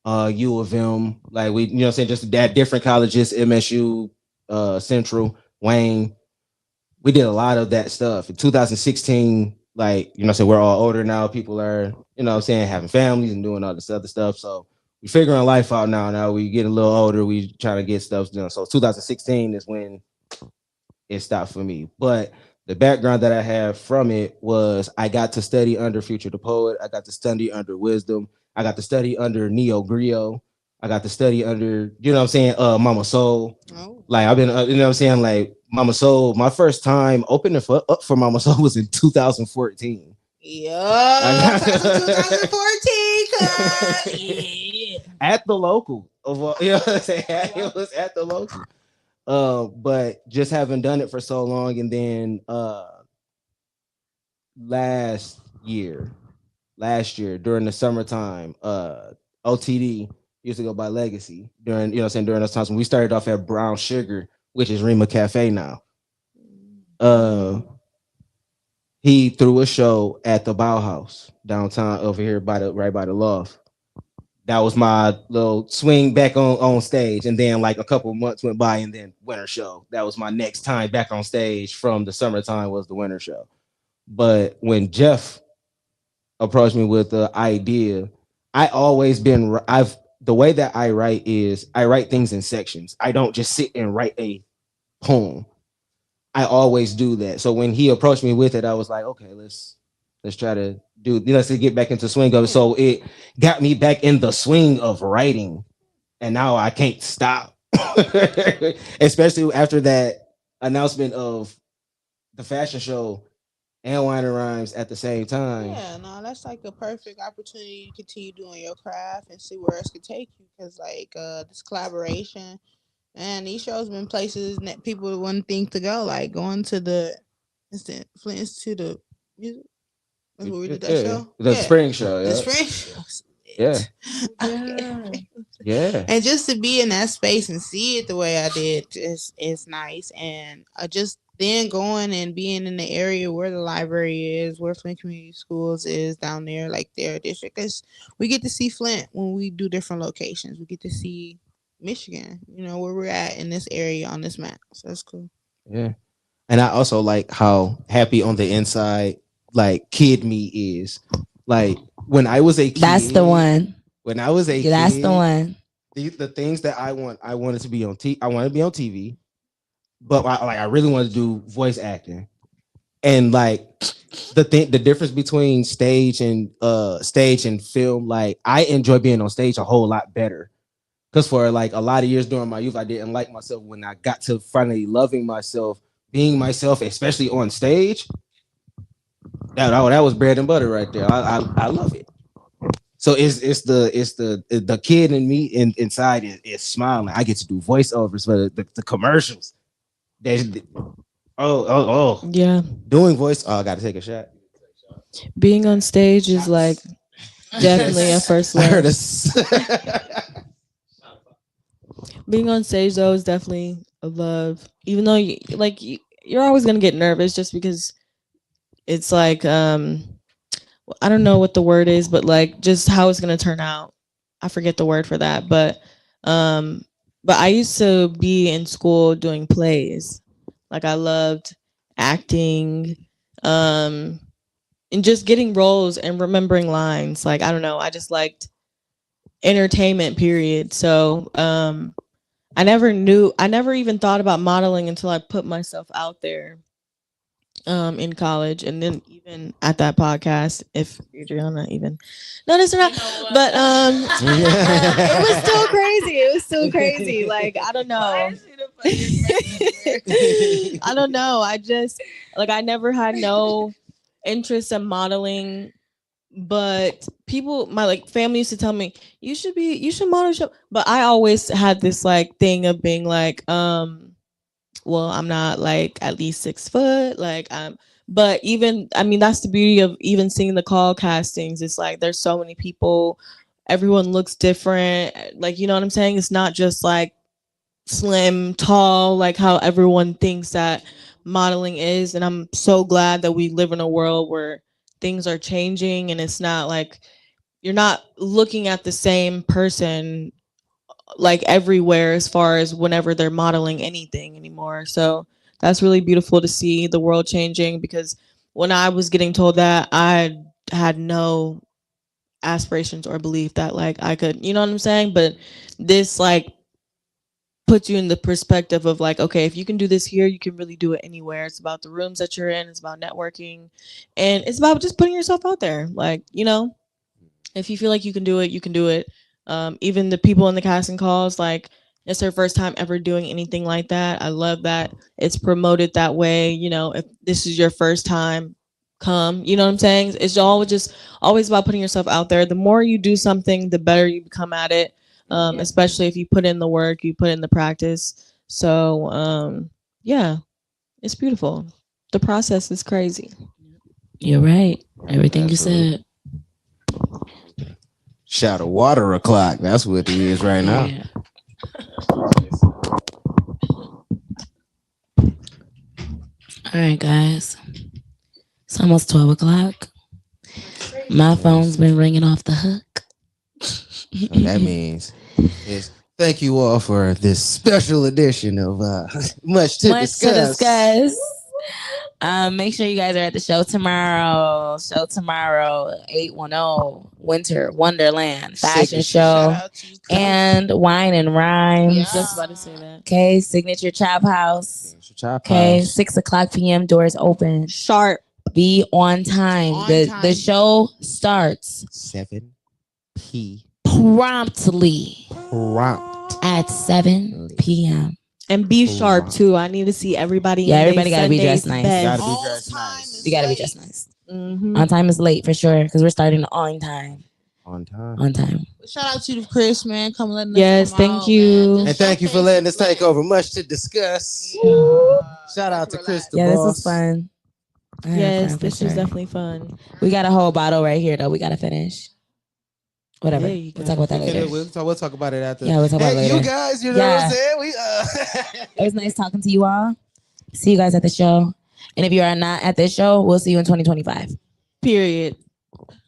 U of M. Like we, you know what I'm saying, just at different colleges, MSU, Central, Wayne. We did a lot of that stuff. In 2016, like, you know what I'm saying, we're all older now. People are, you know what I'm saying, having families and doing all this other stuff. So we figuring life out now. Now we getting a little older. We trying to get stuff done. So 2016 is when it stopped for me. But the background that I have from it was I got to study under Future the Poet. I got to study under Wisdom. I got to study under Neo Griot. I got to study under, you know what I'm saying, Mama Soul. Oh. Like I've been, you know what I'm saying, like Mama Soul. My first time opening up for Mama Soul was in 2014. Yeah, class of 2014. Yeah. At the local of all, you know what I'm saying? It was at the local. But just having done it for so long, and then last year, during the summertime, OTD used to go by Legacy during, you know what I'm saying, during those times when we started off at Brown Sugar, which is Rima Cafe now. Uh he threw a show at the Bauhaus downtown over here by the right by the loft. That was my little swing back on stage. And then like a couple of months went by and then winter show. That was my next time back on stage from the summertime was the winter show. But when Jeff approached me with the idea, I've the way that I write is I write things in sections. I don't just sit and write a poem. I always do that. So when he approached me with it, I was like, okay, let's try to do, you know, let's get back into swing of it. So it got me back in the swing of writing, and now I can't stop. Especially after that announcement of the fashion show and Wine and Rhymes at the same time. Yeah, no, that's like a perfect opportunity to continue doing your craft and see where else could take you. Cause like this collaboration and these shows been places that people wouldn't think to go, like going to the instant Flint Institute of Music. That's where we did that show. The Yeah, spring show, the yeah. spring shows. Yeah. Yeah. Yeah. And just to be in that space and see it the way I did is nice. And just then going and being in the area where the library is, where Flint Community Schools is down there, like their district, because we get to see Flint when we do different locations. We get to see Michigan, you know, where we're at in this area on this map. So that's cool. Yeah. And I also like how happy on the inside, like kid me is. Like when I was a kid, That's the one. when I was a kid, That's the one. the things that I wanted to be on I wanted to be on TV, but I really wanted to do voice acting. And like the difference between stage and film, like I enjoy being on stage a whole lot better. Because for like a lot of years during my youth, I didn't like myself. When I got to finally loving myself, being myself, especially on stage, that was bread and butter right there. I love it. So it's the kid in me inside is smiling. I get to do voiceovers for the commercials. There's, Yeah. doing voice. Oh, I got to take a shot. Being on stage is like definitely a first I heard love. Being on stage though is definitely a love. Even though you're always gonna get nervous just because it's like I don't know what the word is, but like just how it's gonna turn out. I forget the word for that, um but I used to be in school doing plays. Like I loved acting, um and just getting roles and remembering lines. Like I don't know, I just liked entertainment period. So I never even thought about modeling until I put myself out there in college, and then even at that podcast, if Adriana even noticed or not. But it was still crazy. It was still crazy. Like I don't know. I don't know. I just like I never had no interest in modeling, but people, my like family used to tell me you should model show. But I always had this like thing of being like, well, I'm not like at least 6 foot. Like but even I mean that's the beauty of even seeing the call castings. It's like there's so many people, everyone looks different. Like you know what I'm saying? It's not just like slim, tall, like how everyone thinks that modeling is. And I'm so glad that we live in a world where things are changing and it's not like you're not looking at the same person like everywhere as far as whenever they're modeling anything anymore. So that's really beautiful to see the world changing because when I was getting told that, I had no aspirations or belief that like I could, you know what I'm saying? But this like puts you in the perspective of like, okay, if you can do this here, you can really do it anywhere. It's about the rooms that you're in, it's about networking, and it's about just putting yourself out there. Like, you know, if you feel like you can do it, you can do it. Even the people in the casting calls, like it's her first time ever doing anything like that. I love that it's promoted that way. You know, if this is your first time, come. You know what I'm saying? It's always about putting yourself out there. The more you do something, the better you become at it. Especially if you put in the work, you put in the practice. So yeah, it's beautiful. The process is crazy. You're right. Everything you said. Shot of water o'clock. That's what it is right now. Yeah. All right, guys. It's almost 12 o'clock. My phone's been ringing off the hook. That means is thank you all for this special edition of Much to Discuss. Make sure you guys are at the show tomorrow. 810 Winter Wonderland Fashion Show and Wine and Rhymes. I was just about to say that. Okay, Signature Chop House. Okay, 6:00 p.m. doors open. Sharp. Be on time. The show starts 7 p. promptly Prompt. at 7 p.m. And be sharp too. I need to see everybody. Yeah, in everybody gotta be dressed Sunday's nice. best. Gotta be dressed nice. You gotta be dressed nice. Mhm. On time is late for sure because we're starting on time. On time. On time. Shout out to Chris, man. Come letting us Yes, come thank out, you. man. And thank you for letting us take over. Much to discuss. Shout out to Chris the Yeah, this boss. was fun. I had Yes, fun for this was sure. definitely fun. We got a whole bottle right here though. We gotta finish. Whatever. Yeah, you We'll got talk about that Okay, later. we'll talk about it after. Yeah, we'll talk about it Hey, later. you guys, you know what I'm saying? It was nice talking to you all. See you guys at the show. And if you are not at this show, we'll see you in 2025. Period.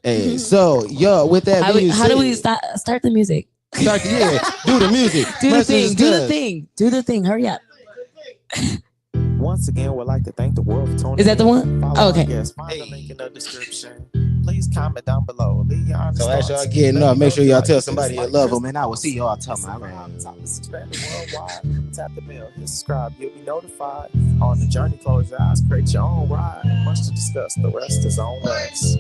Hey, so yo, with that How, being how do said- we start the music? Start the do the music. Do the Much to thing. Do the discuss. thing. Do the thing. Hurry up. Once again, we'd like to thank the world for tuning Is that the in. one? Follow Oh, our okay. guests. Find the link in the description. Please comment down below. Leave your honest So as thoughts. y'all getting Let up, me make know sure if y'all like tell this, somebody you like love this, them, and I will see y'all this tomorrow. is topics expanded worldwide. Tap the bell, hit subscribe, you'll be notified. On the journey, close your eyes, create your own ride. Much to discuss, the rest is on us.